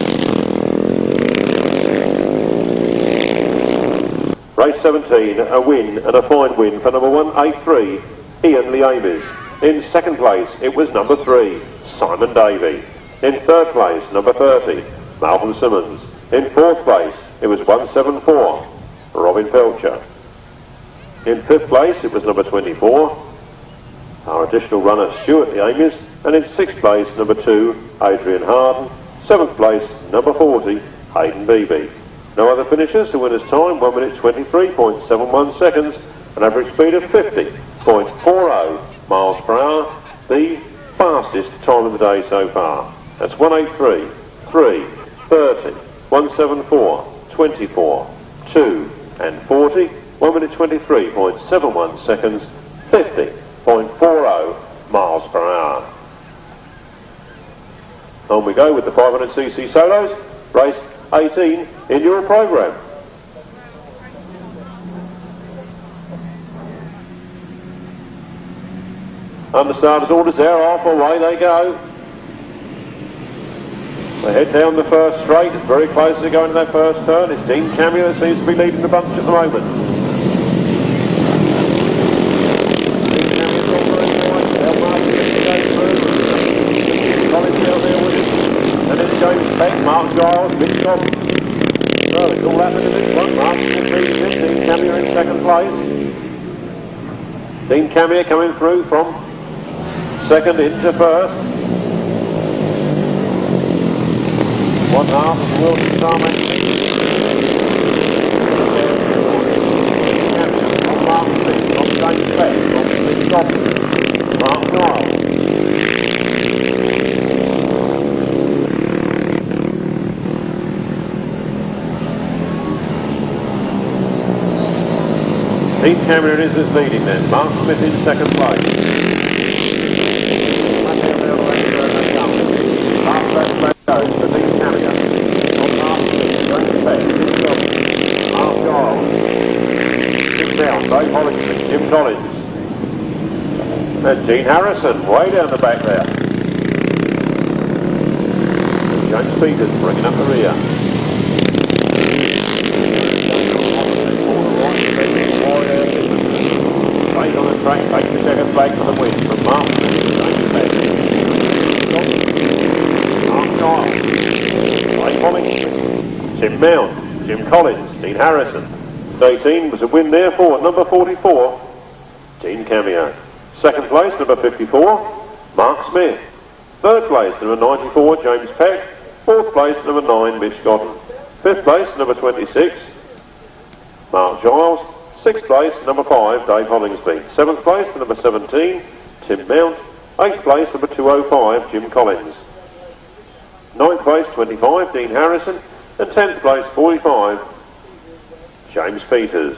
Race 17, a win and a fine win for number 183, Ian the Amies. In second place, it was number 3, Simon Davey. In third place, number 30, Malcolm Simmons. In fourth place, it was 174, Robin Pilcher. In fifth place, it was number 24, our additional runner, Stuart the Amies. And in sixth place, number 2, Adrian Harden. Seventh place, number 40, Hayden Beebe. No other finishers. The winner's time, 1 minute 23.71 seconds, an average speed of 50.40 miles per hour, the fastest time of the day so far. That's 183, 3, 30, 174, 24, 2 and 40, 1 minute 23.71 seconds, 50.40 miles per hour. On we go with the 500cc solos, race 18 in your programme. Under starters orders there, off away they go. They head down the first straight, it's very close to going to that first turn. It's Dean Cameo that seems to be leading the bunch at the moment. Dean Cameo's on the right, Mark gets to go through. Collins down there with it. And then James Peck, Mark Giles, Hiscock. Well, it's all happening in this one. Mark will be Dean Cameo in second place. Dean Cameo coming through from second into first. 1/2 of the Wilson Star Making. On Mark Smith, on James Peck, on Hiscock, Mark Giles. Dean Cameron is leading then. Mark Smith in second place. Mark Smith goes to Dean Cameron. On Mark Smith, James Peck, Mark Giles. Jim down, Dave Hollingston, Jim Collins. And Dean Harrison, way down the back there. James Peters bringing up the rear. Right on the track, takes the checkered flag for the win from Mark Smith, James Peck. Mark Giles, Dave Hollingston, Jim Mount, Jim Collins, Dean Harrison. 18 was a win there for number 44, Dean Cameo. Second place, number 54, Mark Smith. Third place, number 94, James Peck. Fourth place, number 9, Mitch Godden. Fifth place, number 26, Mark Giles. Sixth place, number 5, Dave Hollingsby. Seventh place, number 17, Tim Mount. Eighth place, number 205, Jim Collins. Ninth place, 25, Dean Harrison. And 10th place, 45, James Peters.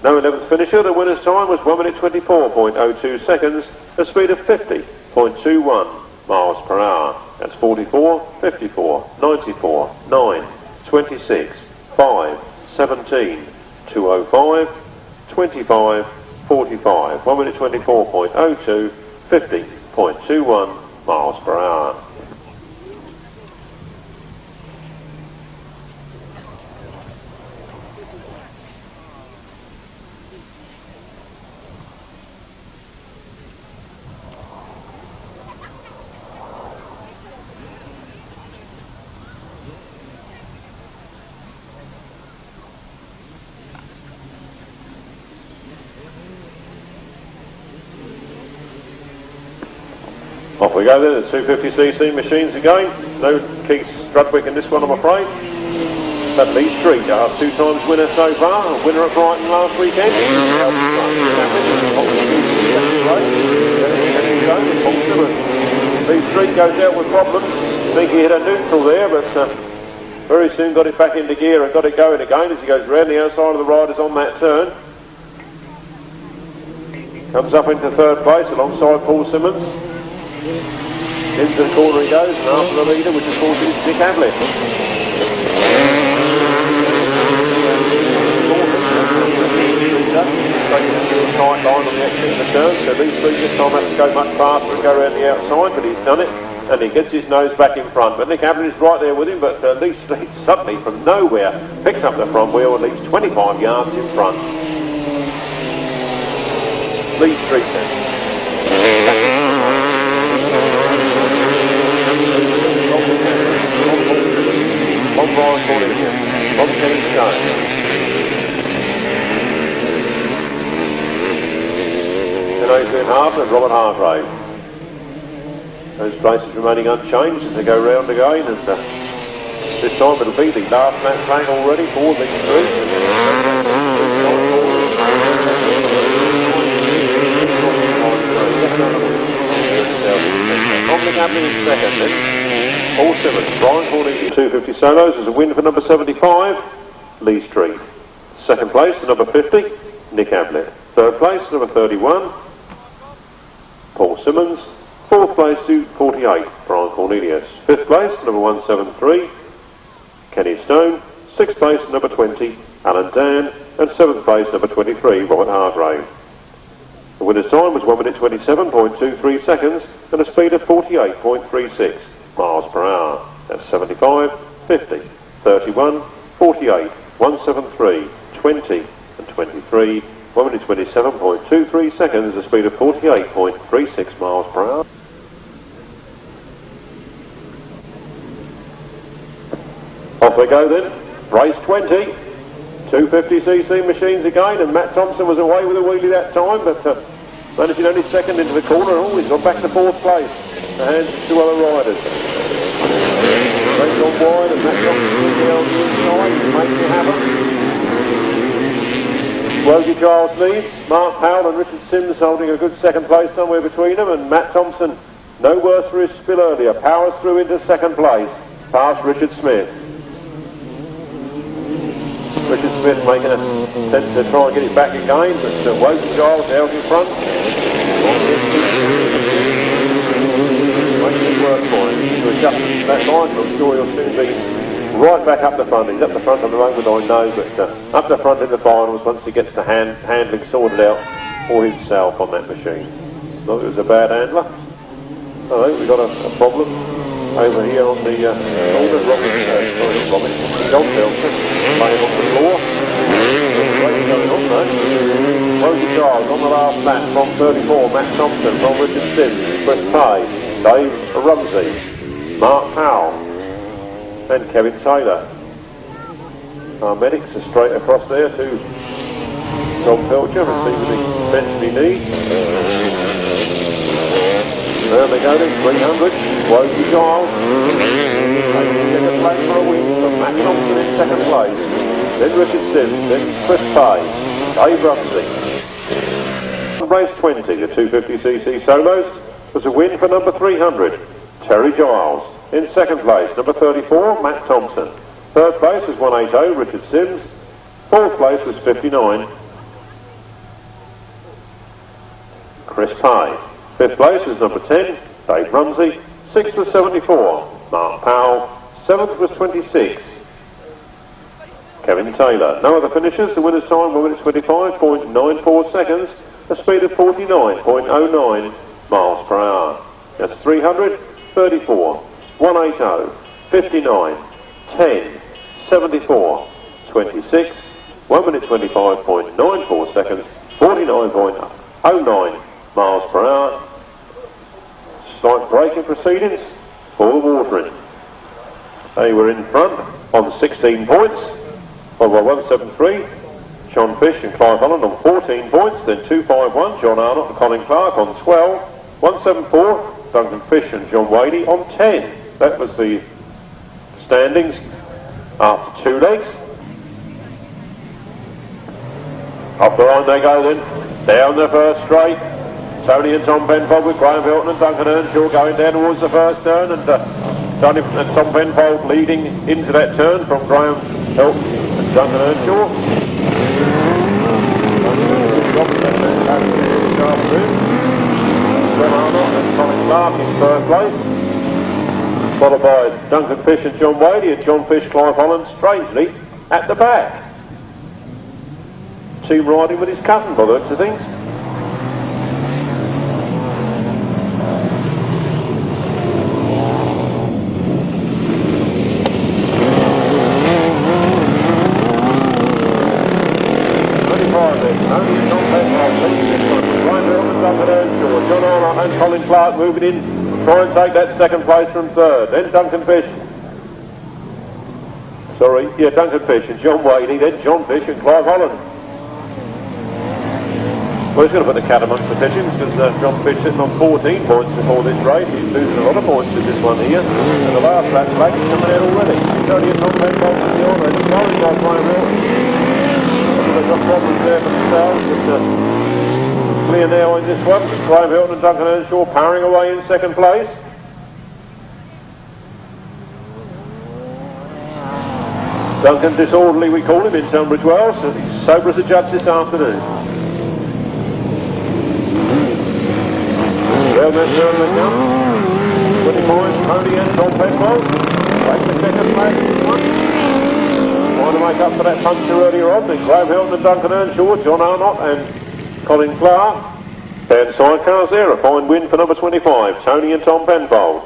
No 11th finisher. The winner's time was 1 minute 24.02 seconds, a speed of 50.21 miles per hour. That's 44, 54, 94, 9, 26, 5, 17, 205, 25, 45. 1 minute 24.02, 50.21 miles per hour. Off we go then, the 250cc machines again. No Keith Strudwick in this one, I'm afraid. But Lee Street, our 2 times winner so far, winner at Brighton last weekend. Lee Street goes out with problems. I think he hit a neutral there, but very soon got it back into gear and got it going again as he goes round the outside of the riders on that turn. Comes up into 3rd place alongside Paul Simmons. Into the corner he goes, and after the leader, which of course is Dick Ablett. Tight line on the exit of the turn, so Lee Street this time has to go much faster and go around the outside, but he's done it, and he gets his nose back in front. But Nick Ablett is right there with him, but Lee Street suddenly from nowhere picks up the front wheel and leaves 25 yards in front. Lee Street then. On Brian Cornelius, on Kenny Stone. And Adrian Harper and Robert Hargrave. Those places remaining unchanged as they go round again, and this time it'll be the last match playing already for Lee Street. Dominic Ablett in second then. Paul Simmons, Brian Cornelius. 250 solos is a win for number 75, Lee Street. 2nd place to number 50, Nick Ablett. 3rd place to number 31, Paul Simmons. 4th place to 48, Brian Cornelius. 5th place to number 173, Kenny Stone. 6th place to number 20, Alan Dan. And 7th place number 23, Robert Hargrave. The winner's time was 1 minute 27.23 seconds and a speed of 48.36 miles per hour. That's 75, 50, 31, 48, 173, 20 and 23. 1 minute 27.23 seconds, a speed of 48.36 miles per hour. Off we go then. Race 20. 250cc machines again, and Matt Thompson was away with a wheelie that time, but managing only 2nd into the corner. Oh, he's got back to 4th place. The hands of 2 other riders. Race on wide, and Matt Thompson is the inside, making it happen. Woggy Giles leads. Mark Powell and Richard Sims holding a good 2nd place somewhere between them, and Matt Thompson, no worse for his spill earlier, powers through into 2nd place, past Richard Smith. Richard Smith making a attempt to try and get it back again, but Woggy Giles out in front. Making it work for him to adjust that line, but I'm sure he'll soon be right back up the front. He's up the front at the moment, I know, but up the front in the finals once he gets the handling sorted out for himself on that machine. Not that it was a bad handler. I think we've got a problem over here on the shoulder. John Pilcher laying on the floor. What's going on though? Woggy Giles on the last lap from 34, Matt Thompson from Richard Sims, Chris Pay, Dave Rumsey, Mark Powell and Kevin Taylor. Our medics are straight across there to John Pilcher, receiving the attention he needs. There they go then, 300, Woggy Giles. They can get a flag for a win from Matt Thompson in 2nd place. Then Richard Sims, then Chris Pay, Dave Rumsey. Race 20, the 250cc solos, was a win for number 300, Terry Giles. In 2nd place, number 34, Matt Thompson. 3rd place was 180, Richard Sims. 4th place was 59, Chris Pye. 5th place was number 10, Dave Rumsey. 6th was 74, Mark Powell. 7th was 26, Kevin Taylor. No other finishers. The winner's time 1 minute 25.94 seconds, a speed of 49.09 miles per hour. That's 300, 34, 180, 59, 10, 74, 26, 1 minute 25.94 seconds, 49.09 miles per hour. Slight break in proceedings for the watering. They were in front on 16 points, followed by 173, John Fish and Clive Holland on 14 points, then 251, John Arnott and Colin Clark on 12, 174, Duncan Fish and John Woggy on 10. That was the standings after 2 legs. Up the line they go then, down the first straight. Tony and Tom Penfold with Graham Hilton and Duncan Earnshaw going down towards the first turn, and Tony and Tom Penfold leading into that turn from Graham Hilton and Duncan Earnshaw. And Tony Clark in third place, followed by Duncan Fish and John Woggy, and John Fish, Clive Holland, strangely, at the back. Team riding with his cousin by the looks of things. Colin Clark moving in to try and take that second place from third. Then Duncan Fish. Duncan Fish and John Woggy, then John Fish and Clive Holland. Well, he's going to put the cat amongst the pigeons because John Fish sitting on 14 points before this race. He's losing a lot of points in this one here. And the last lap late is coming out already. He's only a Tom Penfold in the order. He's following by Graham Hilton. They've got problems there for themselves. Clear now in this one. Graham Hilton and Duncan Earnshaw powering away in second place. Duncan disorderly, we call him in Tunbridge Wells, so he's sober as a judge this afternoon. Well, that's there they come. 20 points, Tony and Tom Penfold. Take the second place in this one. Trying to make up for that puncture earlier on. Then Graham Hilton and Duncan Earnshaw, John Arnott and Colin Clark. LH Sidecars there, a fine win for number 25, Tony and Tom Penfold.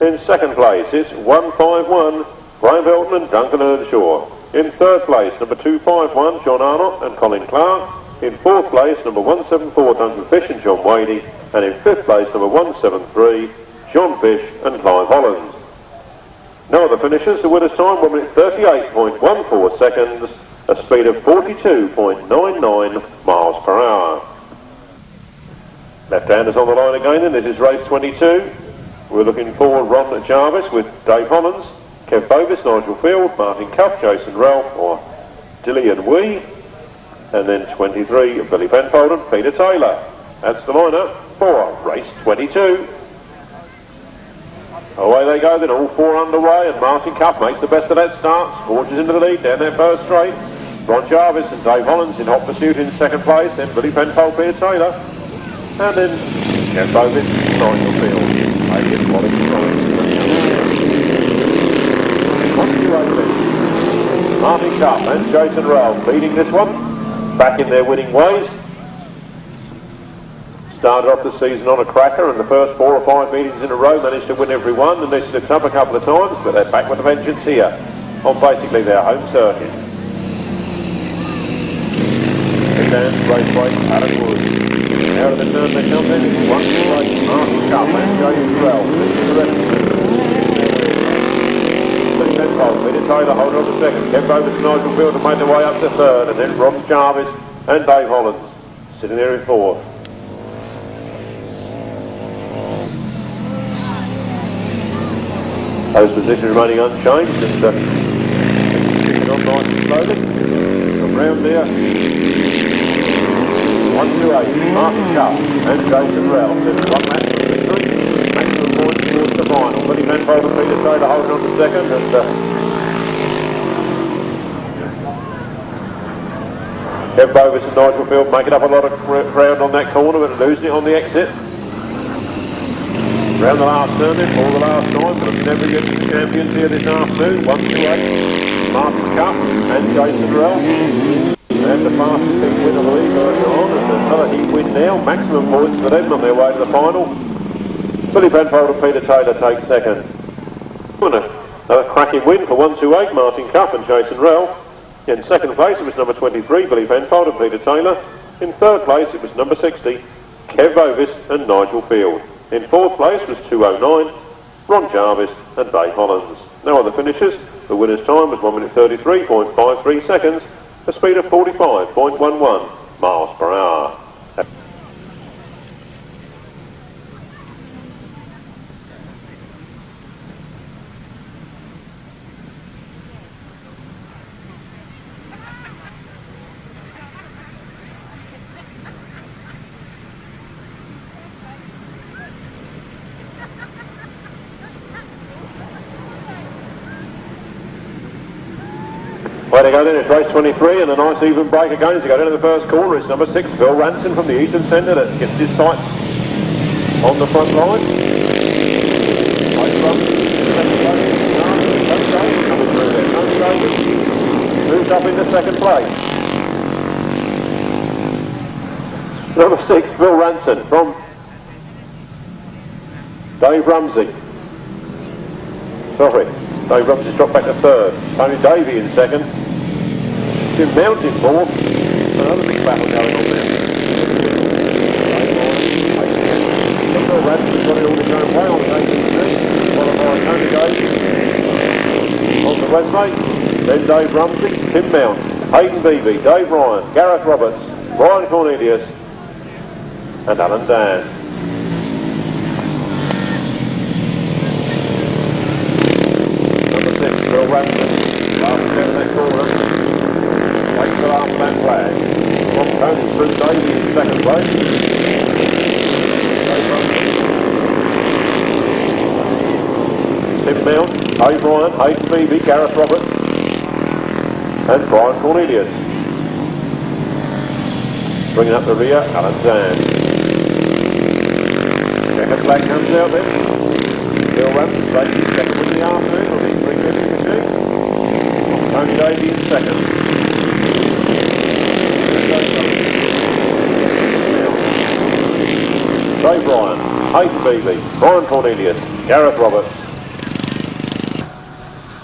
In second place, it's 151, Graham Hilton and Duncan Earnshaw. In third place, number 251, John Arnott and Colin Clark. In fourth place, number 174, Duncan Fish and John Woggy. And in fifth place, number 173, John Fish and Clive Holland. No other finishers. The winner's time, 1 minute 38.14 seconds, a speed of 42.99 miles per hour. Left-handers on the line again, and this is race 22. We're looking for Ron Jarvis with Dave Hollands, Kev Bovis, Nigel Field, Martin Cuff, Jason Ralph, or Dilly and Wee, and then 23, Billy Penfold and Peter Taylor. That's the lineup for race 22. Away they go then, all four underway, and Martin Cuff makes the best of that start, scorches into the lead down their first straight. Ron Jarvis and Dave Hollands in hot pursuit in second place, then Billy Penfold, Peter Taylor, and then Kev Bovis, Nigel Field. Martin Cuff and Jason Ralph leading this one, back in their winning ways. Started off the season on a cracker, and the first 4 or 5 meetings in a row managed to win every one, and they slipped up a couple of times, but they're back with a vengeance here on basically their home circuit. And Raceway, Adam Woods. Out of the turn they come in, one race, Martin Cuff and Jason Ralph. This is the rest. Billy Penfold, Peter Taylor holding on to second. Kev Bovis and Nigel Field have made their way up to third, and then Ron Jarvis and Dave Hollands sitting there in fourth. Those positions remaining unchanged, and kicking on nice and slowly. From round there, 128, Martin Cuff and Jason Ralph. There's one match for victory, maximum points towards the final. Billy Penfold and Peter Taylor holding on to second, and Kev Bovis and Nigel Field making up a lot of ground on that corner, but losing it on the exit. Round the last turn then, for the last time, but it's never yet the champions here this afternoon. 128, Martin Cuff and Jason Ralph. And the fastest heat win of the league earlier on, and another heat win now, maximum points for them on their way to the final. Billy Penfold and Peter Taylor take second. Another cracking win for 128, Martin Cuff and Jason Ralph. In second place it was number 23, Billy Penfold and Peter Taylor. In third place it was number 60, Kev Bovis and Nigel Field. In fourth place was 209, Ron Jarvis and Dave Hollands. No other finishers. The winner's time was 1 minute 33.53 seconds, a speed of 45.11 miles per hour. Way to go then, it's race 23 and a nice even break again as they go down to the first corner. It's number 6, Phil Ranson from the eastern centre that gets his sights on the front line. Moves up into second place. Number 6, Phil Ranson from Dave Rumsey. Sorry, Dave Rumsey's dropped back to third. Tony Davey in second. Jim Mount in fourth. Another big battle going on there. Phil Ranson's got it all his own way on the 18th, followed by Tony Davey on the Westlake. Then Dave Rumsey, Tim Mount, Hayden Beebe, Dave Ryan, Gareth Roberts, Brian Cornelius and Alan Dan. Number 6, Phil Ranson, last down that corner, takes the last lap flag. From Tony through Davey in second place. Tim Mount, Dave Ryan, Hayden Beebe, Gareth Roberts and Brian Cornelius. Bringing up the rear, Alan Dan. Second flag comes out then. Phil Ranson racing second in the afternoon on the 350 machine. Tony Davey in second. Dave Ryan, Hayden Beebe, Brian Cornelius, Gareth Roberts.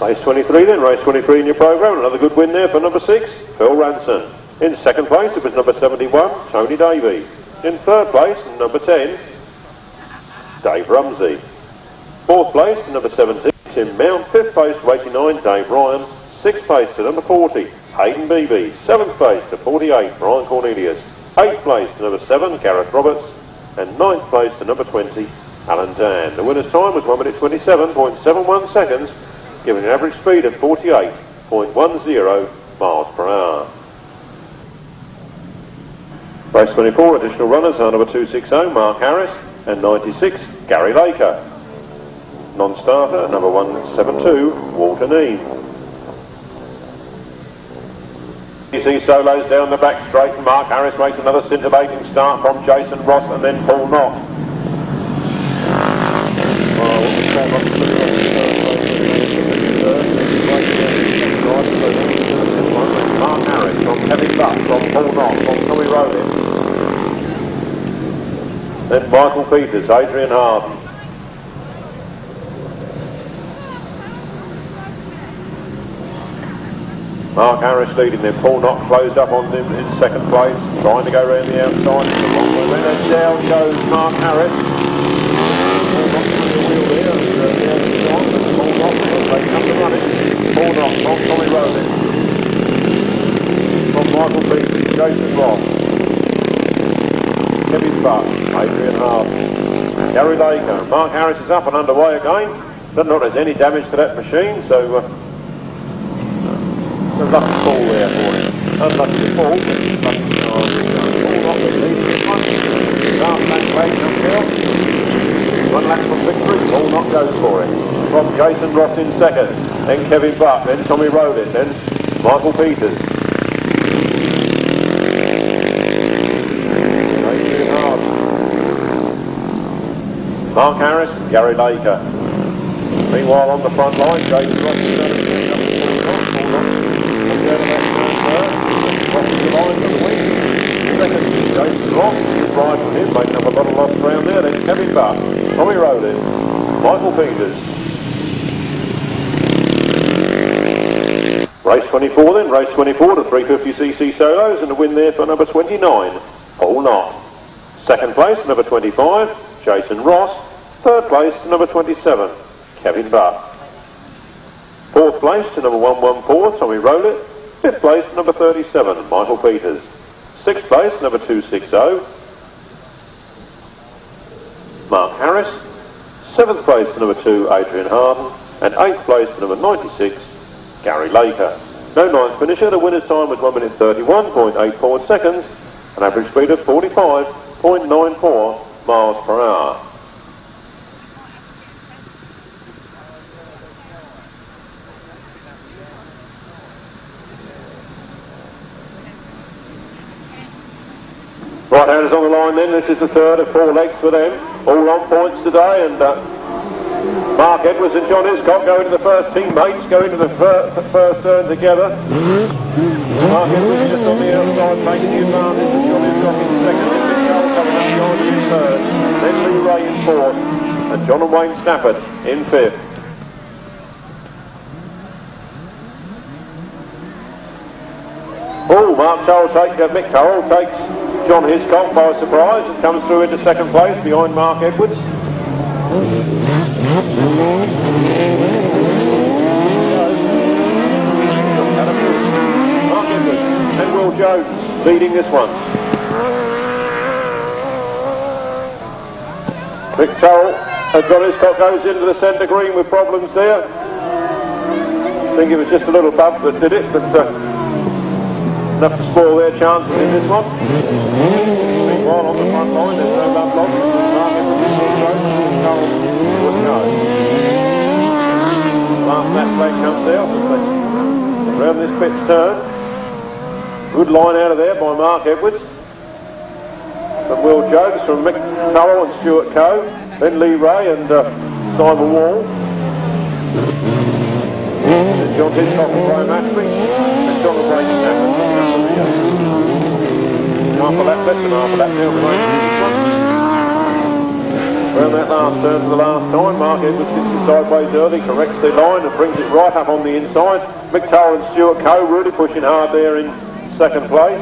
Race 23 then, race 23 in your programme. Another good win there for number 6, Phil Ranson. In second place it was number 71, Tony Davey. In third place, number 10, Dave Rumsey. Fourth place to number 17, Tim Mount. Fifth place to 89, Dave Ryan. Sixth place to number 40, Hayden Beebe. Seventh place to 48, Brian Cornelius. Eighth place to number 7, Gareth Roberts. And ninth place to number 20, Alan Dan. The winner's time was 1 minute 27.71 seconds, giving an average speed of 48.10 miles per hour. Race 24, additional runners are number 260, Mark Harris, and 96, Gary Laker. Non-starter, number 172, Walter Neame. You see solos down the back straight, and Mark Harris makes another scintillating start from Jason Ross and then Paul Knott. Mark Harris from Kevin Buck, from Paul Knott, from Tommy Rowley. Then Michael Peters, Adrian Harden. Mark Harris leading them. Paul Knott closed up on them in second place, trying to go around the outside. And down goes Mark Harris. Paul Knott through the wheel there, and Paul Knott, they come to run it. Paul Knott from Tommy Rowley. From Michael Peters, Jason Ross. Kevin Buck, Adrian Harden. Gary Laker. Mark Harris is up and underway again. Doesn't look like there's any damage to that machine, so unlucky fall there for him. Unlucky to fall, but lucky to fall off the lead. Last lap flag comes out. 1 lap from victory. Paul Knott goes for it. From Jason Ross in second. Then Kevin Buck. Then Tommy Rowlett. Then Michael Peters. Mark Harris, Gary Laker. Meanwhile on the front line, Jason Ross is going to bring up the second, Jason Ross, good ride from him, making up a lot of lost ground there. Then Kevin Buck, Tommy Rowlett, Michael Peters. Race 24 then, race 24 to 350cc solos, and a win there for number 29, Paul Knott. Second place, number 25, Jason Ross. Third place to number 27, Kevin Buck. Fourth place to number 114, Tommy Rowlett. Fifth place to number 37, Michael Peters. Sixth place, number 260, Mark Harris. Seventh place to number 2, Adrian Harden. And eighth place to number 96, Gary Laker. No ninth finisher. The winner's time was 1 minute 31.84 seconds, an average speed of 45.94 miles per hour. Right-handers on the line then. This is the third of 4 legs for them. All on points today, and Mark Edwards and John Hiscock go into the first teammates, go into the first turn together. Mark Edwards just on the outside, taking the advantage of John Hiscock in second, and Mick Turrell coming up behind in third. Then Lee Ray in fourth, and John and Wayne Stafford in fifth. Oh, Mick Turrell takes John Hiscock by surprise and comes through into second place behind Mark Edwards. Mark Edwards and Will Jones leading this one. Mick Turrell and John Hiscock goes into the centre green with problems there. I think it was just a little bump that did it, but enough to spoil their chances in this one. Meanwhile, on the front line, there's no bump loss. Mark Edwards would go. Last lap flag comes out around this pit's turn. Good line out of there by Mark Edwards. From Will Jones, from Mick Turrell and Stuart Coe. Then Lee Ray and Simon Wall. Then John Hiscock and Graham Ashley. And John and Wayne Stafford. Half a lap left and half a lap now remaining in this one. Around that last turn for the last time, Mark Edwards gets it sideways early, corrects the line and brings it right up on the inside. Mick Turrell and Stuart Coe really pushing hard there in second place.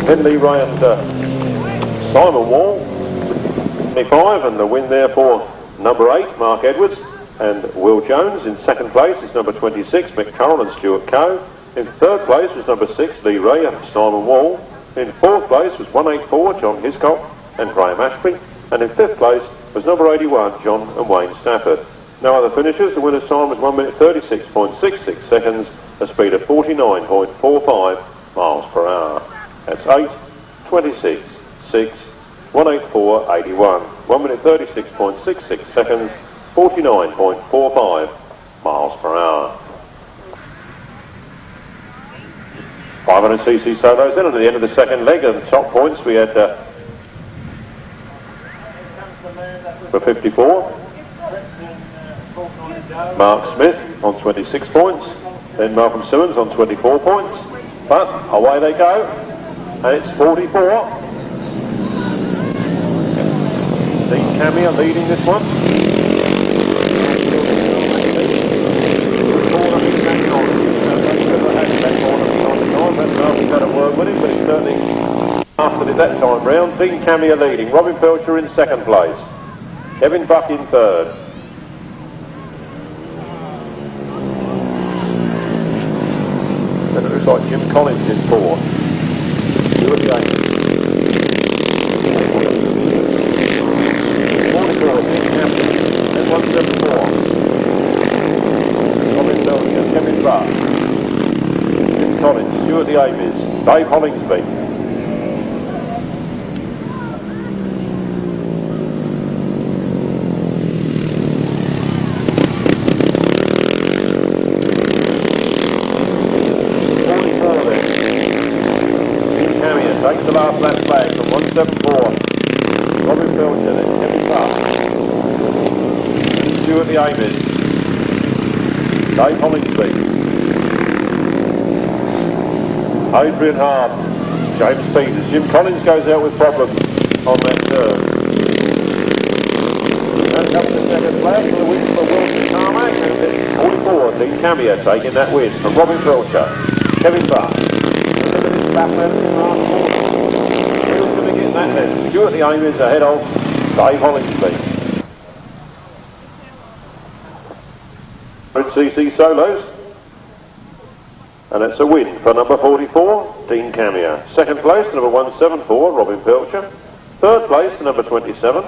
Then Lee Ray and Simon Wall, 25, and the win there for number 8, Mark Edwards, and Will Jones. In second place is number 26, Mick Turrell and Stuart Coe. In third place was number 6, Lee Ray and Simon Wall. In fourth place was 184, John Hiscock and Graham Ashby. And in fifth place was number 81, John and Wayne Stafford. No other finishers. The winner's time was 1 minute 36.66 seconds, a speed of 49.45 miles per hour. That's 8:26, 6, 184.81. 1 minute 36.66 seconds, 49.45 miles per hour. 500cc solos in, and at the end of the second leg, and top points we had for 54, Mark Smith on 26 points, then Malcolm Simmons on 24 points, but away they go, and it's 44. Dean Camia leading this one. He's had a word with him, but he certainly mastered it that time round. Dean Camia leading. Robin Pilcher in second place. Kevin Buck in third. Then it looks like Jim Collins in fourth. Stuart Yates. 44, Dean Camia. Then 174. Robin Pilcher, Kevin Buck. Collins, Stuart the Ames, Dave Hollingsby. Takes the last lap flag from 174. Robin Pilcher, then Kevin Buck. Stuart the Ames, Dave Hollingsby. Adrian Hart, James Peters. Jim Collins goes out with problems on that turn. And comes the second flag for the win for Wilson Tarmac, and it's 44. Dean Camia taking that win from Robin Pilcher. Kevin Buck. Who's going to get that then? Stuart the Ames ahead of Dave Hollingsby. 100cc solos. And it's a win for number 44, Dean Camia. Second place, number 174, Robin Pilcher. Third place, to number 27,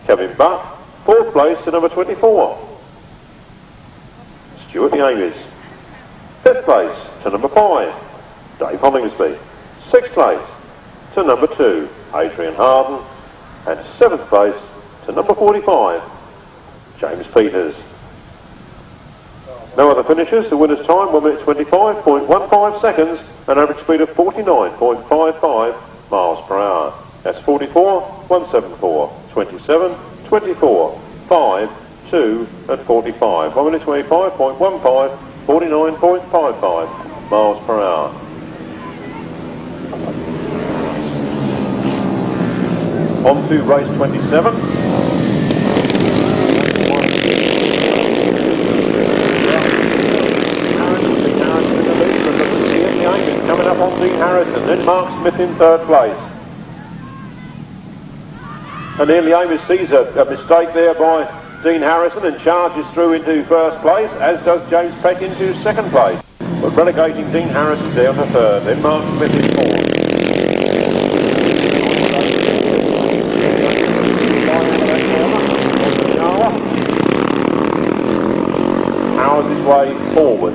Kevin Buck. Fourth place, to number 24, Stuart the Ames. Fifth place, to number 5, Dave Hollingsby. Sixth place, to number 2, Adrian Harden. And seventh place, to number 45, James Peters. No other finishers. The winner's time, 1 minute 25.15 seconds, an average speed of 49.55 miles per hour. That's 44, 174, 27, 24, 5, 2 and 45. 1 minute 25.15, 49.55 miles per hour. On to race 27. Coming up on Dean Harrison, then Mark Smith in third place. And Ian Leamis sees a mistake there by Dean Harrison and charges through into first place, as does James Peck into second place. But relegating Dean Harrison down to third, then Mark Smith in fourth. Powers his way forward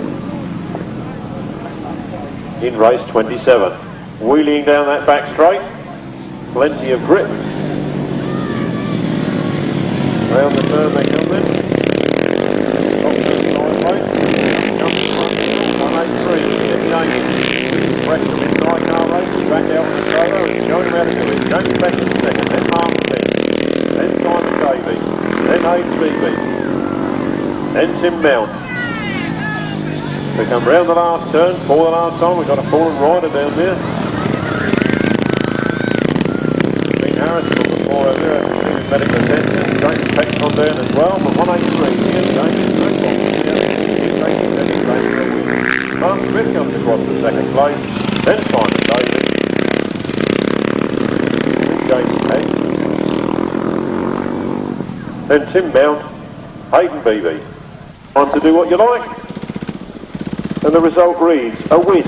in race 27. Wheeling down that back straight, plenty of grip. Round the turn they come then. Top to the sideways. Comes front. 183. Fresh from inside car racing. Back out on the trailer and showing him how to do it. James Peck in second. Then Mark Smith. Then Simon Davey. Then Hayden Beebe. Then Tim Mount. We come round the last turn. For the last time we've got a fallen rider down there. Dean Harrison on the floor over there. Medical attention. James Peck's on down as well, but 183 here, James Mark Smith comes across the second place, then Simon Davey, James Peck, then Tim Mount, Hayden Beebe. Time to do what you like, and the result reads a win,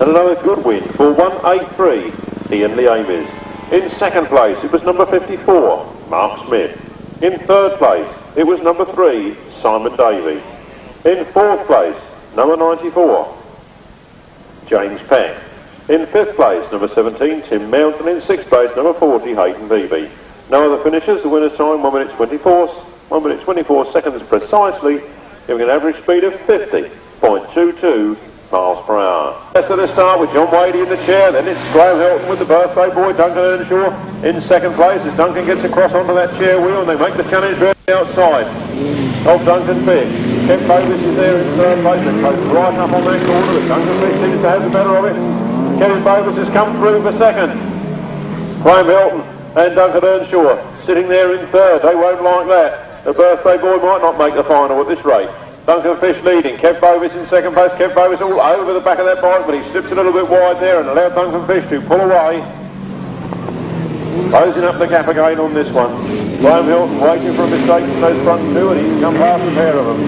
and another good win for 183, Ian Leamis. In second place it was number 54, Mark Smith. In third place, it was number 3, Simon Davey. In fourth place, number 94, James Peck. In fifth place, number 17, Tim Mount. And in sixth place, number 40, Hayden Beebe. No other finishers. The winner's time, 1 minute 24 seconds precisely, giving an average speed of 50.22 miles per hour. Yes, at the start with John Wady in the chair, then it's Graham Hilton with the birthday boy, Duncan Earnshaw, in second place as Duncan gets across onto that chair wheel and they make the challenge round the outside of Duncan Fish. Kev Bovis is there in third place, and goes right up on that corner, but Duncan Fish seems to have the better of it. Kevin Bovis has come through for second. Graham Hilton and Duncan Earnshaw sitting there in third. They won't like that. The birthday boy might not make the final at this rate. Duncan Fish leading, Kev Bovis in second place. Kev Bovis all over the back of that bike, but he slips a little bit wide there and allowed Duncan Fish to pull away. Closing up the gap again on this one. Graham Hilton waiting for a mistake from those front two, and he's come past a pair of them.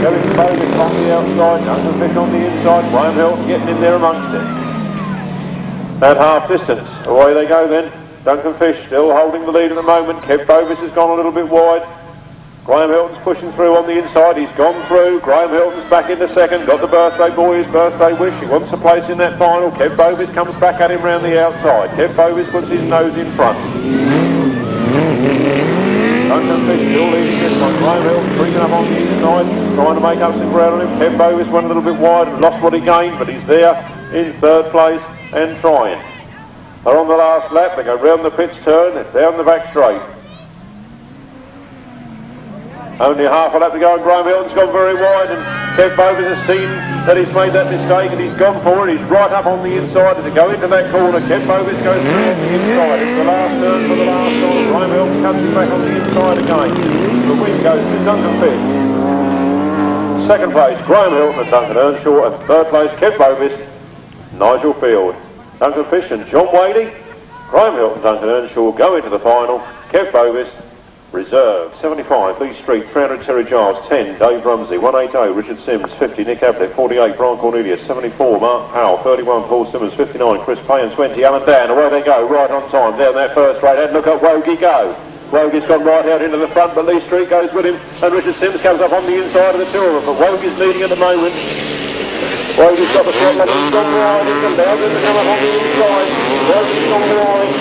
Kevin Bovis on the outside, Duncan Fish on the inside. Graham Hilton getting in there amongst it. At half distance, away they go then. Duncan Fish still holding the lead at the moment. Kev Bovis has gone a little bit wide. Graham Hilton's pushing through on the inside. He's gone through. Graham Hilton's back into second. Got the birthday boy, his birthday wish. He wants a place in that final. Kev Bovis comes back at him round the outside. Kev Bovis puts his nose in front. Duncan Fish still leading this one. Graham Hilton creeping up on the inside, trying to make up some ground on him. Kev Bovis went a little bit wide and lost what he gained, but he's there in third place and trying. They're on the last lap. They go round the pits turn and down the back straight. Only half a lap to go, and Graham Hilton's gone very wide, and Kev Bovis has seen that he's made that mistake, and he's gone for it. He's right up on the inside, and to go into that corner, Kev Bovis goes through on the inside. It's the last turn for the last time. Graham Hilton comes back on the inside again. The win goes to Duncan Fish. Second place, Graham Hilton and Duncan Earnshaw, and third place, Kev Bovis, Nigel Field. Duncan Fish and John Wady, Graham Hilton, Duncan Earnshaw go into the final. Kev Bovis, reserve. 75, Lee Street, 300, Terry Giles, 10, Dave Rumsey, 180, Richard Sims, 50, Nick Ablett, 48, Brian Cornelius, 74, Mark Powell, 31, Paul Simmons, 59, Chris Payne, 20, Alan Dan. Away they go, right on time, down that first straight, and look at Woggy go. Woggy's gone right out into the front, but Lee Street goes with him, and Richard Sims comes up on the inside of the two of them, but Woggy's leading at the moment. Woggy's got the front leg, he's gone wide, he's allowed him to come up on the inside. Woggy's gone wide.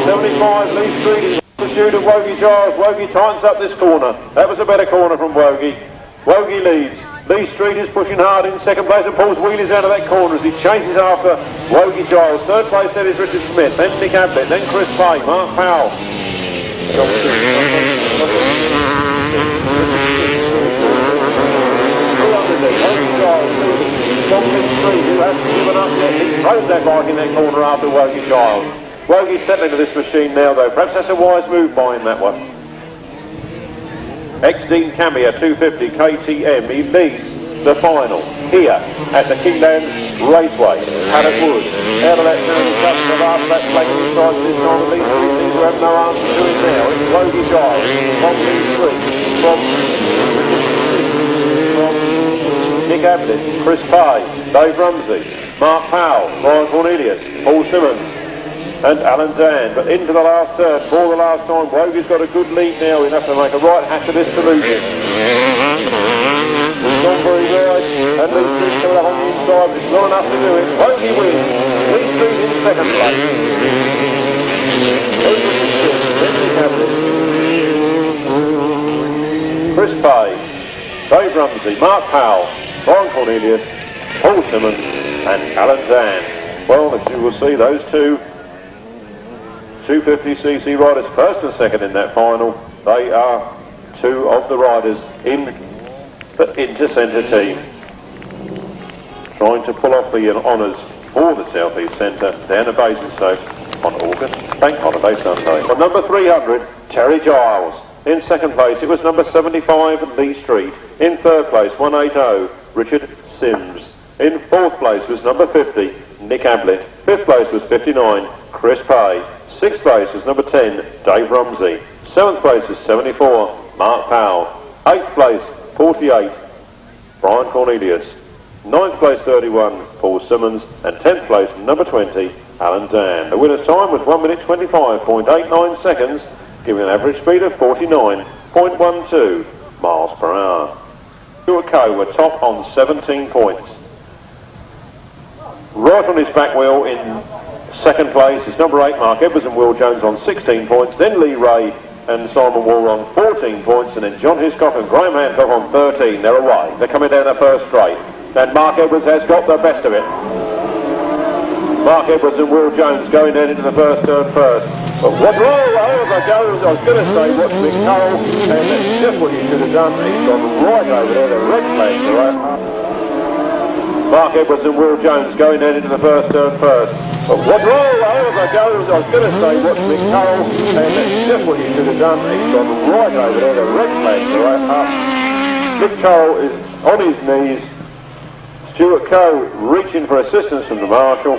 75, Lee Street. Pursuit of Woggy Giles. Woggy tightens up this corner. That was a better corner from Woggy. Woggy leads. Lee Street is pushing hard in second place and pulls wheelies out of that corner as he chases after Woggy Giles. Third place then is Richard Smith, then Nick Ablett, then Chris Pay, Mark Powell. Who hasn't given up yet. He throws that bike in that corner after Woggy Giles. Woggy's settling into this machine now though. Perhaps that's a wise move by him, that one. X-Dean Camia 250 KTM. He leads the final here at the Keylands Raceway. Paddock Wood. Out of that turn, cuts the last lap, flanking the sides this time. At least three seems to have no answer to it now. It's Woggy Giles from Lee Street, from Nick Ablett, Chris Pay, Dave Rumsey, Mark Powell, Brian Cornelius, Paul Simmons and Alan Dan. But into the last turn, for the last time, Woggy's got a good lead now. He'll have to make a right hash of this to lose it. It's gone very wide, and Lee Street's coming up on the inside, but it's not enough to do it. Woggy wins. Lee Street in second place. Chris Pay, Dave Rumsey, Mark Powell, Brian Cornelius, Paul Simmons and Alan Dan. Well, as you will see, those two 250cc riders, first and second in that final, they are two of the riders in the Inter-Centre team. Trying to pull off the honours for the South East Centre down at Basingstoke on August Bank Holiday Sunday. For number 300, Terry Giles. In second place, it was number 75, Lee Street. In third place, 180, Richard Sims. In fourth place was number 50, Nick Ablett. Fifth place was 59, Chris Pay. Sixth place was number 10, Dave Rumsey. Seventh place was 74, Mark Powell. Eighth place, 48, Brian Cornelius. Ninth place, 31, Paul Simmons. And 10th place, number 20, Alan Dan. The winner's time was 1 minute 25.89 seconds, giving an average speed of 49.12 miles per hour. Stuart Coe were top on 17 points. Right on his back wheel in second place is number 8, Mark Edwards and Will Jones on 16 points, then Lee Ray and Simon Wall on 14 points, and then John Hiscock and Graham Hancock on 13. They're away. They're coming down the first straight. And Mark Edwards has got the best of it. Mark Edwards and Will Jones going down into the first turn first. But what over goes, I was going to say, watch Mick Turrell, and that's just what he should have done. He's gone right over there, the red flags are up. Mark Edwards and Will Jones going down into the first turn first. But what over goes, I was going to say, watch Mick Turrell, and that's just what he should have done. He's gone right over there, the red flags are up. Mick Turrell is on his knees. Stuart Coe reaching for assistance from the marshal.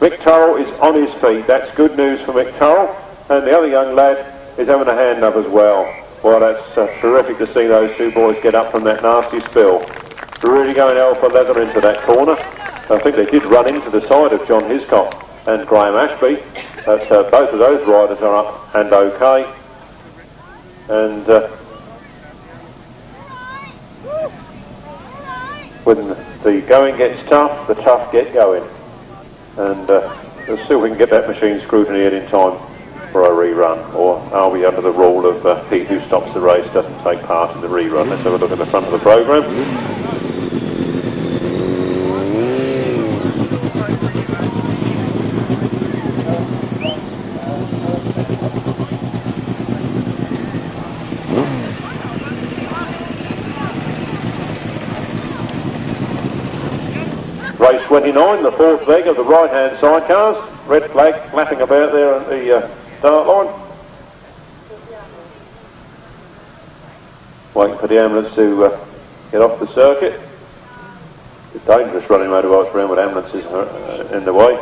Mick Turrell is on his feet. That's good news for Mick Turrell. And the other young lad is having a hand up as well. Well, that's terrific to see those two boys get up from that nasty spill. Really going hell for leather into that corner. I think they did run into the side of John Hiscock and Graham Ashby. But both of those riders are up and okay. And when the going gets tough, the tough get going. And let's see if we can get that machine scrutiny in time for a rerun, or are we under the rule of he who stops the race doesn't take part in the rerun? Let's have a look at the front of the programme. Race 29, the fourth leg of the right-hand sidecars. Red flag flapping about there at the start line. Waiting for the ambulance to get off the circuit. It's dangerous running motorbikes around with ambulances in the way.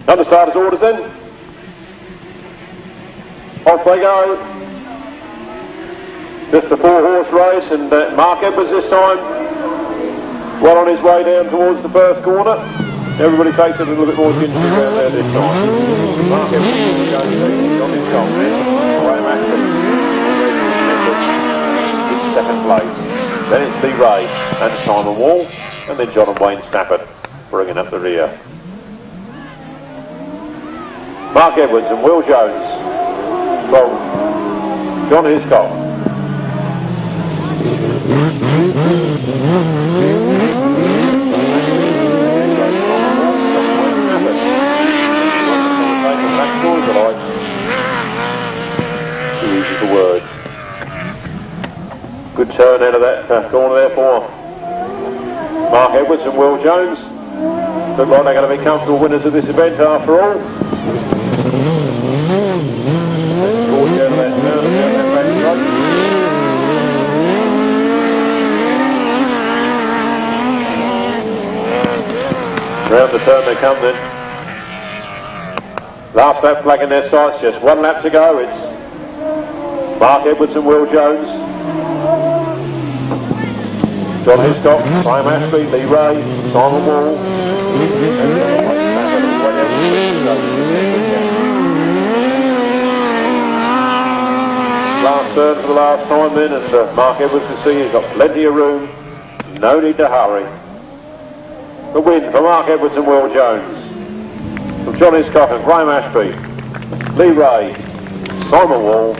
Understarters orders in. Off they go. Just a 4-horse race, and Mark Edwards this time, well on his way down towards the first corner. Everybody takes it a little bit more gingerly around there this time. Mark Edwards is going on his top now. Graham Ashby in second place. Then it's Lee Ray and Simon Wall, and then John and Wayne Stafford bringing up the rear. Mark Edwards and Will Jones from John Hiscock. Uses the words. Good turn out of that corner there for Mark Edwards and Will Jones. Look like they're going to be comfortable winners of this event after all. Out of that turn, down that back straight. Round the turn they come then. Last lap flag in their sights, just one lap to go. It's Mark Edwards and Will Jones. John Hiscock, Graham Ashby, Lee Ray, Simon Wall. Last turn for the last time then, and Mark Edwards can see he's got plenty of room. No need to hurry. The win for Mark Edwards and Will Jones. From John Hiscock and Graham Ashby, Lee Ray, Simon Wall,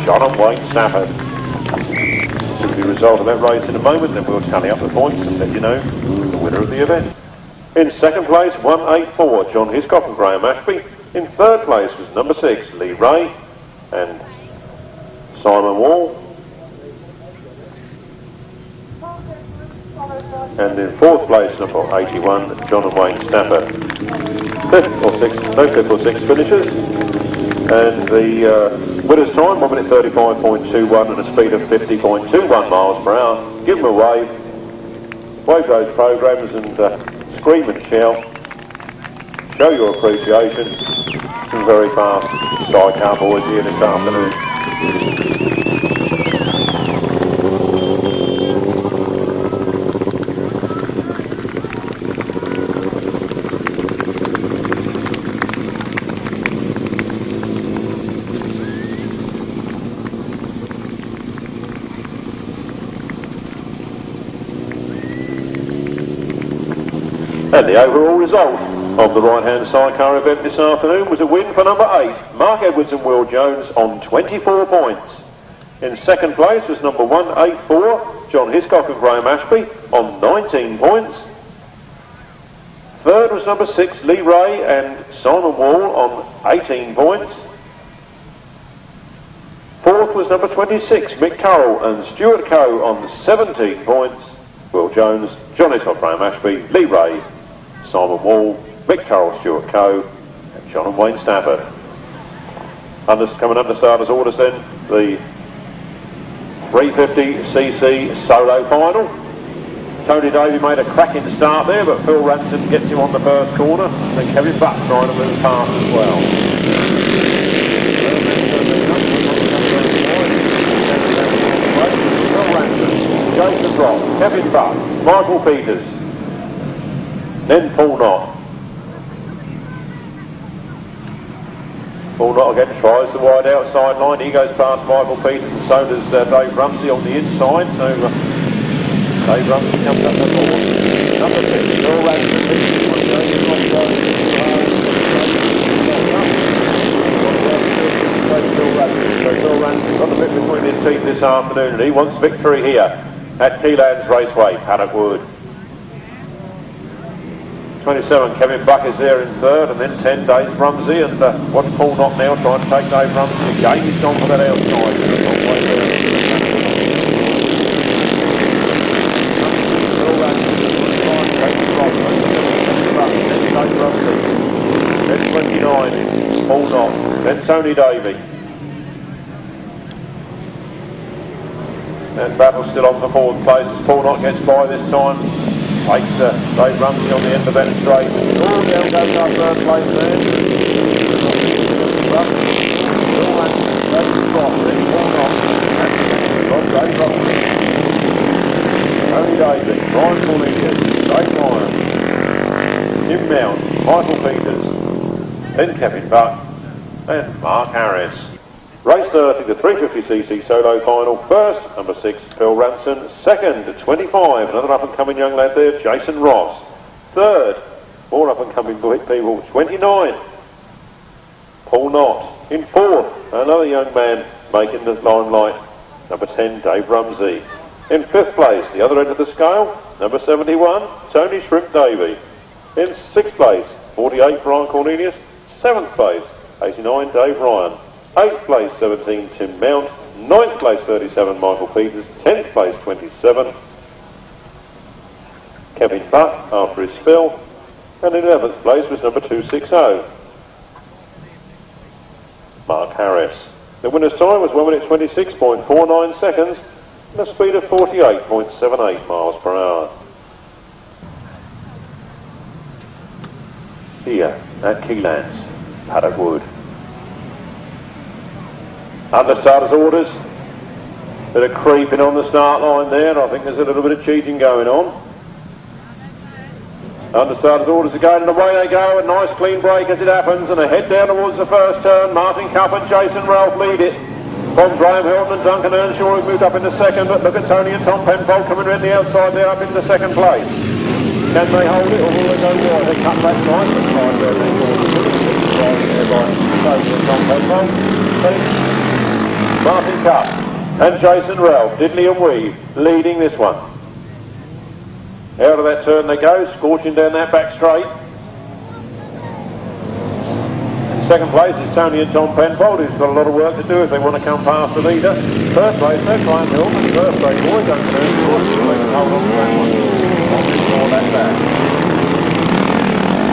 John and Wayne Stafford. This will be the result of that race in a moment, then we'll tally up the points and let you know the winner of the event. In second place, 184, John Hiscock and Graham Ashby. In third place was number 6, Lee Ray and Simon Wall. And in fourth place, number 81, John and Wayne Stafford. Fifth or sixth finishers. And the winner's time, 1 minute 35.21 and a speed of 50.21 miles per hour. Give them a wave. Wave those programs and scream and shout. Show your appreciation. Some very fast sidecar boys here this afternoon. And the overall result of the right-hand sidecar event this afternoon was a win for number 8, Mark Edwards and Will Jones on 24 points. In second place was number 184, John Hiscock and Graham Ashby on 19 points. Third was number 6, Lee Ray and Simon Wall on 18 points. Fourth was number 26, Mick Turrell and Stuart Coe on 17 points. Will Jones, John Hiscock, Graham Ashby, Lee Ray, Simon Wall, Mick Turrell, Stuart Coe and John and Wayne Stafford. Coming under starters orders then, the 350cc solo final. Tony Davey made a cracking start there, but Phil Ranson gets him on the first corner. And Kevin Buck trying to move past as well. Phil Ranson, Jason Rock, Kevin Buck, Michael Peters, then Paul Knott. Paul Knott again tries the wide outside line. He goes past Michael Peters, and so does Dave Rumsey on the inside. So Dave Rumsey comes up the board. Number 6, Phil Ranson. So Phil Ranson's got a bit between his teeth this afternoon, and he wants victory here at Keylands Raceway, Paddock Wood. 27, Kevin Buck is there in third, and then 10, Dave Rumsey, and what's Paul Knott now trying to take Dave Rumsey again? He's gone for that outside. Then 29, Paul Knott, then Tony Davey. That battle's still on for fourth place. Paul Knott gets by this time. Takes Dave Rumsey on the end of that straight. Oh, down goes our third place there. Dave Rumsey. Tony Davey, Ryan Cornelius, Dave Ryan, Tim Mount, Michael Peters, then Kevin Buck, and Mark Harris. Race 30, the 350cc solo final. First, number 6, Phil Ranson. Second, 25, another up-and-coming young lad there, Jason Ross. Third, more up-and-coming people, 29, Paul Knott. In fourth, another young man making the limelight, number 10, Dave Rumsey. In 5th place, the other end of the scale, number 71, Tony Shrimp Davey. In 6th place, 48, Brian Cornelius. 7th place, 89, Dave Ryan. 8th place, 17, Tim Mount. 9th place, 37, Michael Peters. 10th place, 27, Kevin Butt after his spill. And in 11th place was number 260, Mark Harris. The winner's time was 1 minute 26.49 seconds and a speed of 48.78 miles per hour. Here at Keylands, Paddock Wood. Understarters orders. Bit of creeping on the start line there. I think there's a little bit of cheating going on. Understarters orders again, and away they go. A nice clean break as it happens, and a head down towards the first turn. Martin Cup and Jason Ralph lead it. From Graham Hilton and Duncan Earnshaw, who moved up into second, but look at Tony and Tom Penfold coming around the outside there up into second place. Can they hold it, or will they go wide? They cut back nice and tight there. Tony and Tom Penfold. Martin Cup and Jason Ralph, Diddley and Wee, leading this one. Out of that turn they go, scorching down that back straight. In second place is Tony and Tom Penfold, who's got a lot of work to do if they want to come past the leader. First place, they're Graham Hilton, birthday boy, Duncan Earnshaw. They can hold on to that one. All that back.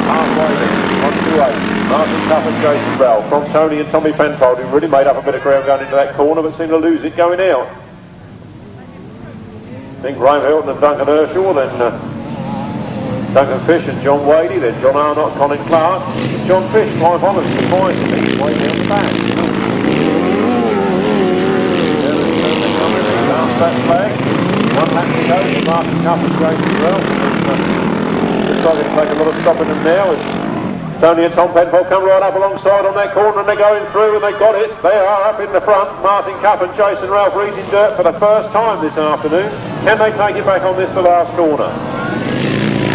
Halfway there, 1-2-8. Martin Cup and Jason Ralph from Tony and Tommy Penfold, who really made up a bit of ground going into that corner, but seemed to lose it going out. Then Graham Hilton and Duncan Earnshaw, then Duncan Fish and John Woggy, then John Arnott, Colin Clark. John Fish, Clive Holland, surprised to be way down the back. That flag. 1 lap to go for Martin Cup and Jason Ralph. Looks like it's taking a lot of stopping them now as Tony and Tom Penfold come right up alongside on that corner, and they're going through, and they got it. They are up in the front. Martin Cup and Jason Ralph reaching dirt for the first time this afternoon. Can they take it back on this the last corner?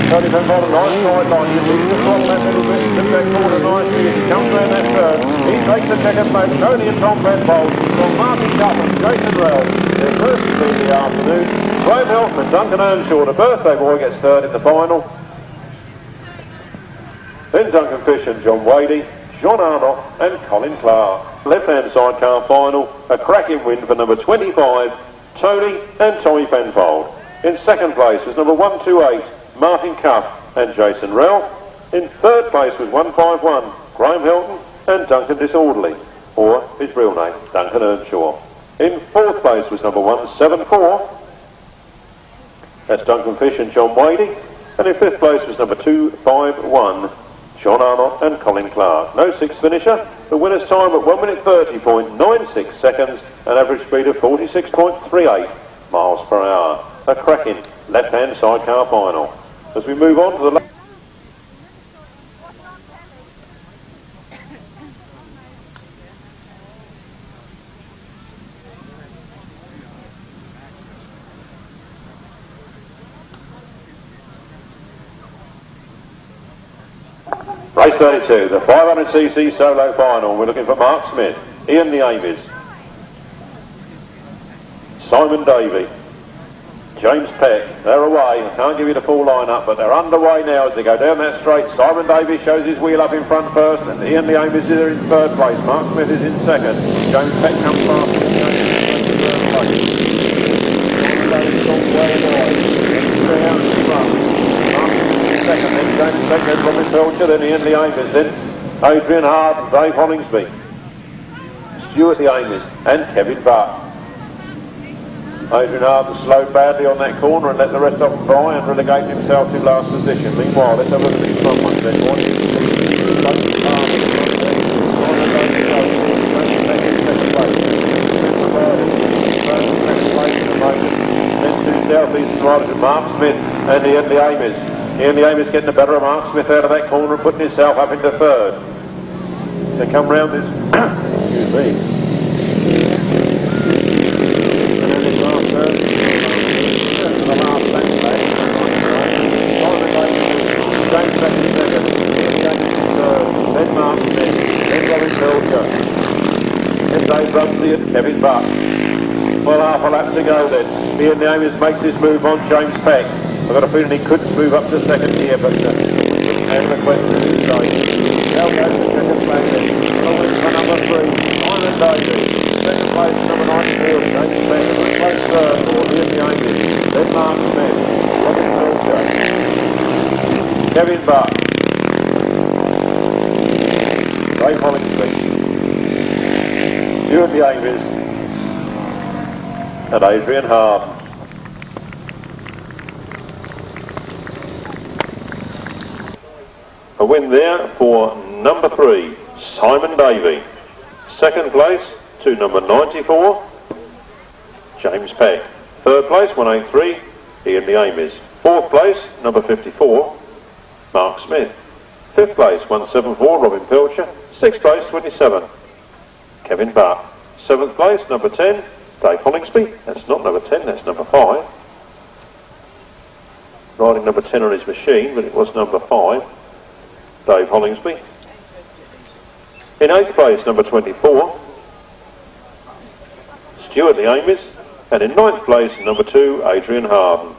Tony Penfold, a nice side line. He's the front that little bit, took that corner nicely, and he comes round that turn. He takes the second place. Tony and Tom Penfold from Martin Cup and Jason Ralph. Their first of the afternoon. Graham Hilton and Duncan Earnshaw, the birthday boy, gets third in the final. Then Duncan Fish and John Wady, John Arnott and Colin Clark. Left-hand sidecar final, a cracking win for number 25, Tony and Tommy Penfold. In second place was number 128, Martin Cuff and Jason Ralph. In third place was 151, Graham Hilton and Duncan Disorderly, or his real name, Duncan Earnshaw. In fourth place was number 174, that's Duncan Fish and John Wady. And in fifth place was number 251, John Arnott and Colin Clark. No sixth finisher. The winner's time at 1 minute 30.96 seconds, an average speed of 46.38 miles per hour. A cracking left-hand sidecar final. As we move on to the Race 32, the 500cc solo final. We're looking for Mark Smith, Ian the Amies, Simon Davey, James Peck. They're away. I can't give you the full line-up, but they're underway now as they go down that straight. Simon Davey shows his wheel up in front first, and Ian the Amies is in third place. Mark Smith is in second. James Peck comes fast in third place. Second, then James Peck, then Robin Pilcher, then Ian the Amies, then Adrian Hart and Dave Hollingsby, Stuart the Amies and Kevin Butt. Adrian Hart has slowed badly on that corner and let the rest of them by and relegate himself to last position. Meanwhile, let's have a look at these front ones then. Then two southeast riders, Mark Smith and Ian the Amies. Ian the Amies getting the better of Mark Smith out of that corner and putting himself up into third. They come round this, excuse me. And then this last turn, to the last back leg. James back in second, James in third, then Mark Smith, then Robin Pilcher, then Dave Rumsey and Kevin Butt. Well, half a lap to go then. Ian Davis makes his move on James Peck. I've got a feeling he could move up to second here, but and the question is right. Now goes the second place then. Following for number 3, Simon Davey. Second place, number 94, James Peck. Third place, third for Ian Davis. Then Mark Smith. Robin Pilcher. Kevin Buck. Dave Rumsey. Stuart Davis. And Adrian Hart. A win there for number 3, Simon Davey. Second place to number 94, James Peck. Third place, 183, Ian the Amies. Fourth place, number 54, Mark Smith. Fifth place, 174, Robin Pilcher. Sixth place, 27, Kevin Buck. Seventh place, number 10, Dave Hollingsby. That's not number 10, that's number 5. Riding number 10 on his machine, but it was number 5, Dave Hollingsby. In 8th place, number 24, Stuart the Amies. And in 9th place, number 2, Adrian Harden.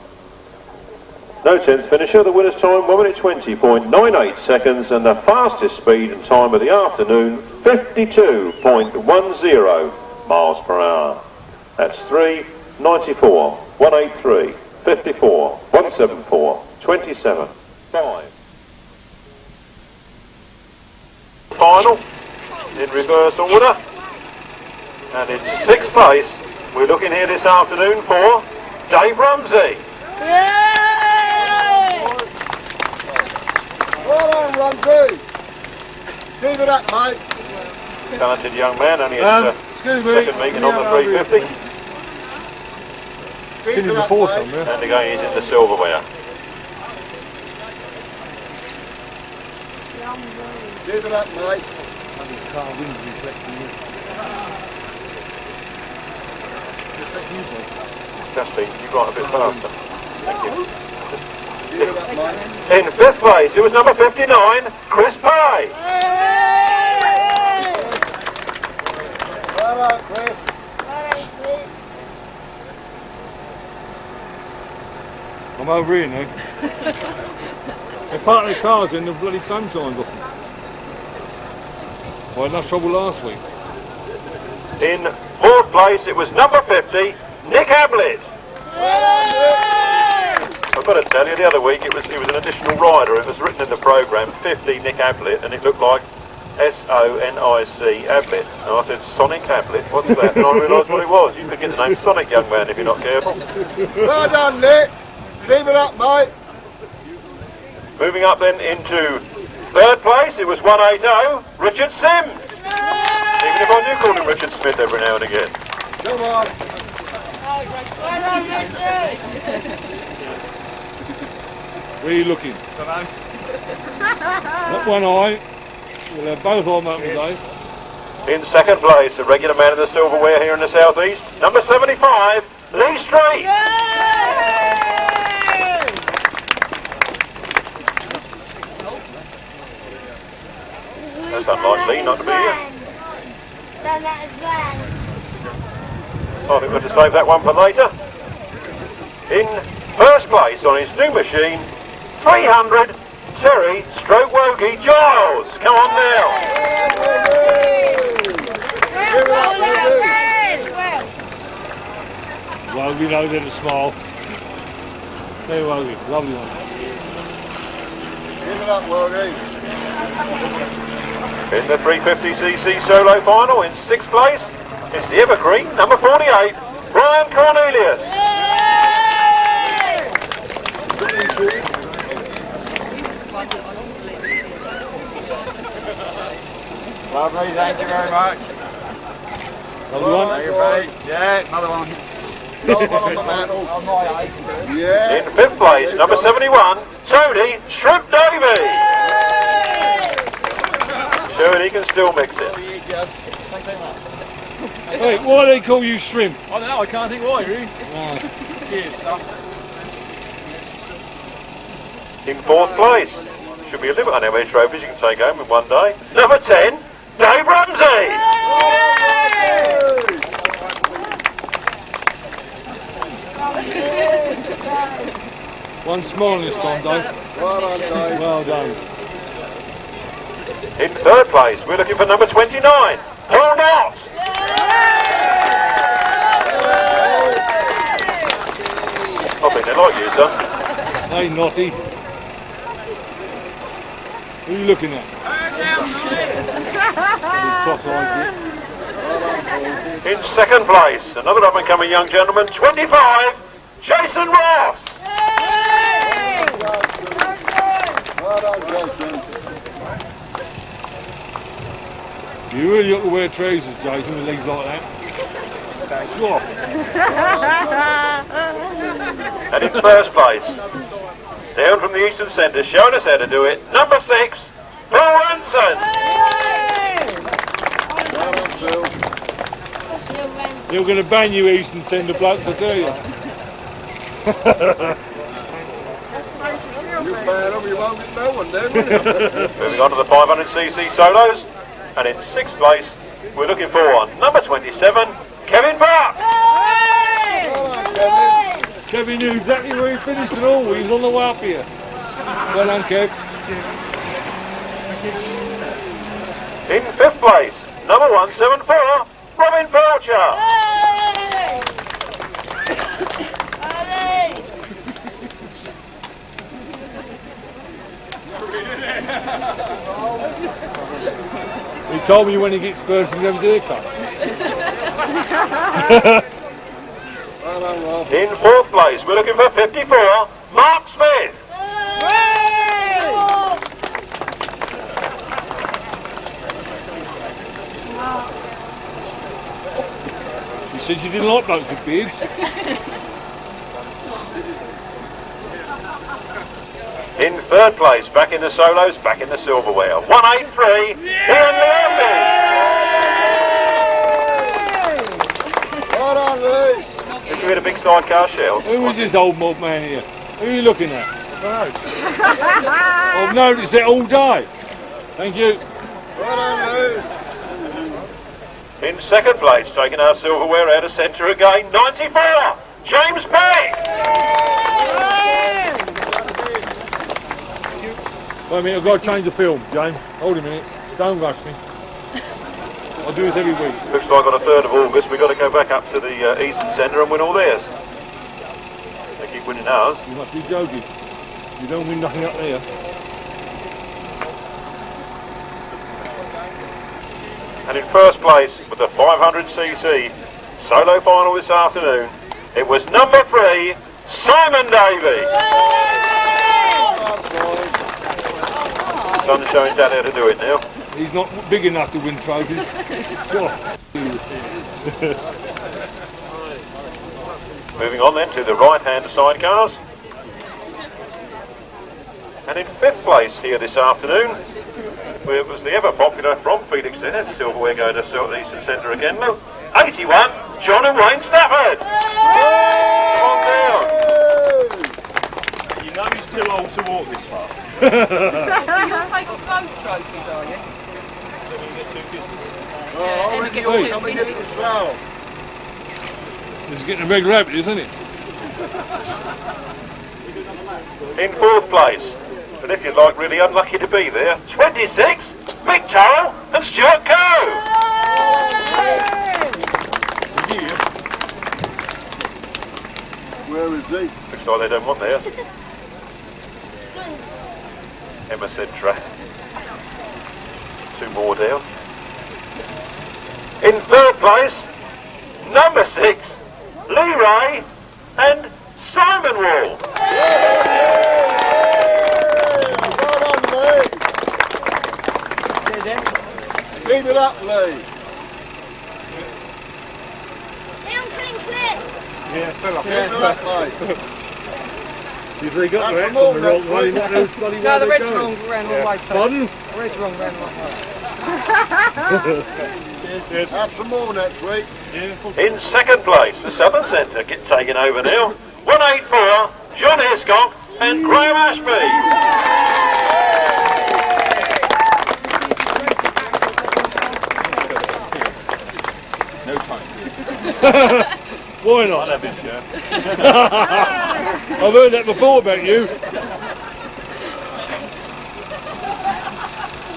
No 10th finisher. The winner's time, 1 minute 20.98 seconds, and the fastest speed and time of the afternoon, 52.10 miles per hour. That's 3:94, 183, 54, 174, 27, 5. Final in reverse order, and in 6th place we're looking here this afternoon for Dave Rumsey. Yay! Well done, Rumsey. Keep it up, mate. Talented young man, only his second meeting on the 350. Keep it up, mate. And again he's in the silverware. Keep it up, mate. Justin, you got a bit faster. Thank you. Keep it up, mate. In 5th place, it was number 59, Chris Pye. Well done, Chris. I'm over here now. They're parking the cars in the bloody sunshine's off. I had enough trouble last week. In 4th place, it was number 50, Nick Ablett. I've got to tell you, the other week it was an additional rider. It was written in the programme, 50 Nick Ablett, and it looked like S-O-N-I-C Ablett. And I said, Sonic Ablett, what's that? And I realised what it was. You could get the name Sonic, young man, if you're not careful. Well done, Nick. Keep it up, mate. Moving up then into 3rd place, it was 180, Richard Sims. Even if I do call him Richard Smith every now and again. Come on. Where are you looking? Not one eye. We'll have both of them open today. In 2nd place, a regular man in the silverware here in the southeast, number 75, Lee Street. That's unlike Lee not to be here. I think we'll have to save that one for later. In 1st place on his new machine, 300, Terry stroke Woggy Giles. Come on now. Woggy loaded a smile. Hey Woggy, lovely one. Keep it up, Woggy. In the 350cc solo final, in 6th place, it's the evergreen, number 48, Brian Cornelius. Lovely, thank you very much. Another one? Thank you, buddy. Yeah, another one. Yeah. In 5th place, number 71, Tony Shrimp Davey. Showing he can still mix it. Hey, why do they call you Shrimp? I don't know, I can't think why, really. Cheers, In 4th place, should be a limit on how many trophies you can take home in one day. Number 10, Dave Rumsey. One small this time, Dave. Well done, Dave. Well done. In third place, we're looking for number 29, Paul Knott. I think they like you, son. Hey, Knotty. Who are you looking at? In second place, another up-and-coming young gentleman, 25, Jason Ross. Well done, Jason. You really ought to wear trousers, Jason, with legs like that. God. And in first place, down from the eastern centre, showing us how to do it, number 6, Paul Ranson. Well done, Phil. You're going to ban you eastern centre blokes, I tell you. You ban them, you won't get no one then, will you? Moving on to the 500cc solos, and in 6th place, we're looking for number 27, Kevin Park. Well done, Kevin. Kevin knew exactly where he finished and all. He was on the way up here. Well done, Kev. In 5th place, number 174, Robin Pilcher. He told me when he gets first, he's going to do a cut. Well done, Rob. In 4th place, we're looking for 54, Mark Smith. She said she didn't like blokes with beards. In 3rd place, back in the solos, back in the silverware, 183, Ian Leopold. Well done, Lee. Did you hit a big sidecar shell? Who is this old mob man here? Who are you looking at? I've noticed it all day. Thank you. Well done, Lee. In 2nd place, taking our silverware out of centre again, 94, James Peck. Wait a minute, I've got to change the film, James. Hold a minute. Don't rush me. I do this every week. Looks like on the 3rd of August we've got to go back up to the eastern centre and win all theirs. They keep winning ours. You must be joking. You don't win nothing up there. And in 1st place with the 500cc solo final this afternoon, it was number 3, Simon Davey. Son's showing Dad how to do it now. He's not big enough to win trophies. God. Moving on then to the right-hand sidecars. And in 5th place here this afternoon, it was the ever-popular from Felix there, silverware going to Eastern Centre again, look, 81, John and Wayne Stafford. Come on down. You know he's too old to walk this far. You're taking both trophies, are you? Oh, I reckon you'll come and get it slow. This is getting a big rabbit, isn't it? In 4th place, but if you'd like, really unlucky to be there, 26, Mick Turrell and Stuart Coe. Where is he? Looks like they don't want theirs. Emma said try. 2 more down. In 3rd place, number 6, Lee Ray and Simon Wall. Well done, Lee. Keep it up, Lee. Yeah, fell up. Keep it up, mate. You've really got That's the the X more on the wrong next way, week. not those bloody No, the way red's they're wrong, going. ran all the way. Pardon? The red's wrong, ran all the way. Have some more next week. In 2nd place, the Southern Centre get taken over now, 184, John Hiscock and Graham Ashby. No time. Why not? I'll have his shirt. I've heard that before about you.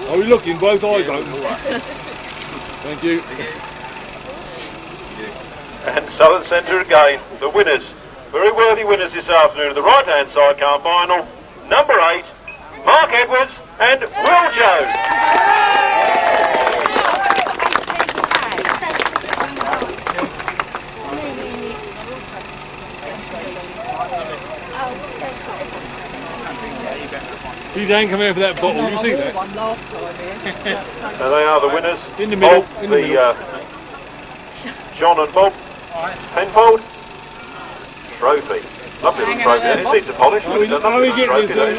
Are we looking? Both eyes open. Thank you. And Southern Centre again, the winners. Very worthy winners this afternoon of the right-hand sidecar final. Number 8, Mark Edwards and Will Jones. He's ain't come here for that bottle, you see that? One last time here. And they are the winners In the middle, of in the middle. John and Bob Penfold trophy. Lovely little trophy. It needs a polish. How we get this?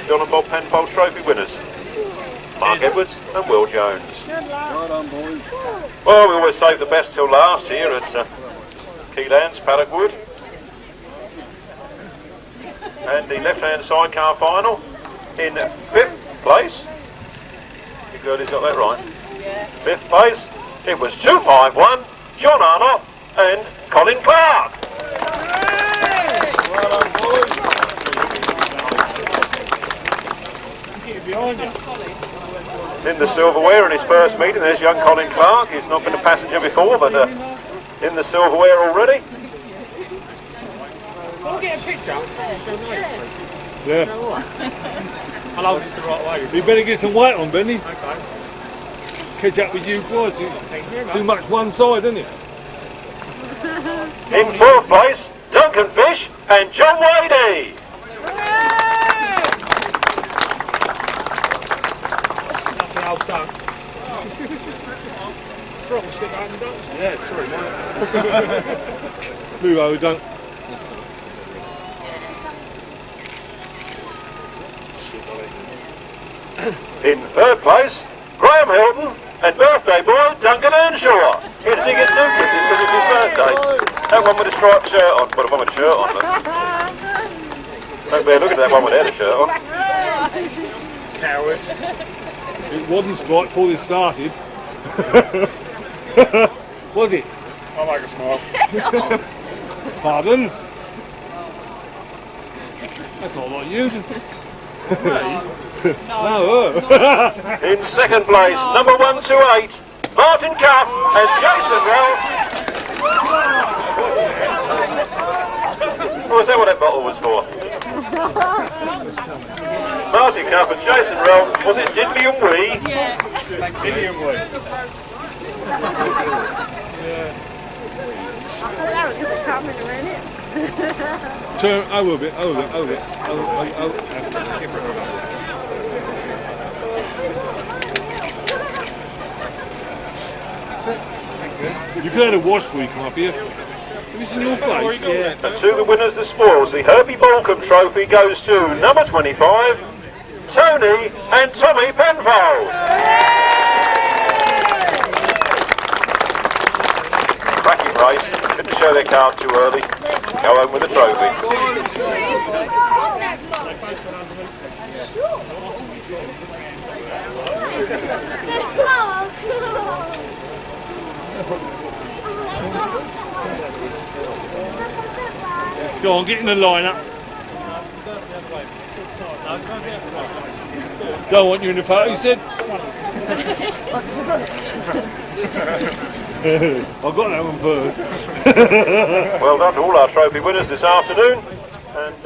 John and Bob Penfold trophy winners. Mark Edwards and Will Jones. Well done, boys. Well, we always save the best till last here at Keylands, Paddockwood. And the left-hand sidecar final in 5th place. You girlies got that right. 5th place. It was 251, John Arnott and Colin Clark. Well done, boys. Behind you. In the silverware in his first meeting, there's young Colin Clark. He's not been a passenger before, but in the silverware already. Can we get a picture? Yeah. I'll hold it the right way. You better get some weight on, Benny. Okay. Catch up with you boys. Too much one side, isn't it? In 4th place, Duncan Fish and John Wadey. Nothing else done. Probably stick out and done. Yeah, sorry, mate. Move over, don't. In 3rd place, Graham Hilton and birthday boy Duncan Earnshaw. Here to sing it too, because it's his birthday. That one with a striped shirt on. Well, the one with a shirt on. Don't bear looking at that one without a shirt on. Cowards. It wasn't striped before they started. Was it? I'll make a smile. Pardon? That's not like you. No. In 2nd place, number 128, Martin Cuff and Jason Rell. Oh, is that what that bottle was for? Martin Cuff and Jason Rell. Was it Diddley and Wee? Yeah. Diddley and Wee. Turn over a bit, over. You could have a wash before you come up here. Have you seen your face? Yeah. And to the winners the spoils, the Herbie Balcombe trophy goes to number 25, Tony and Tommy Penfold. Cracking race, couldn't show their card too early. Go home with a trophy. Go on, get in the lineup. Don't want you in the photo, he said. I've got that one first. Well done to all our trophy winners this afternoon. And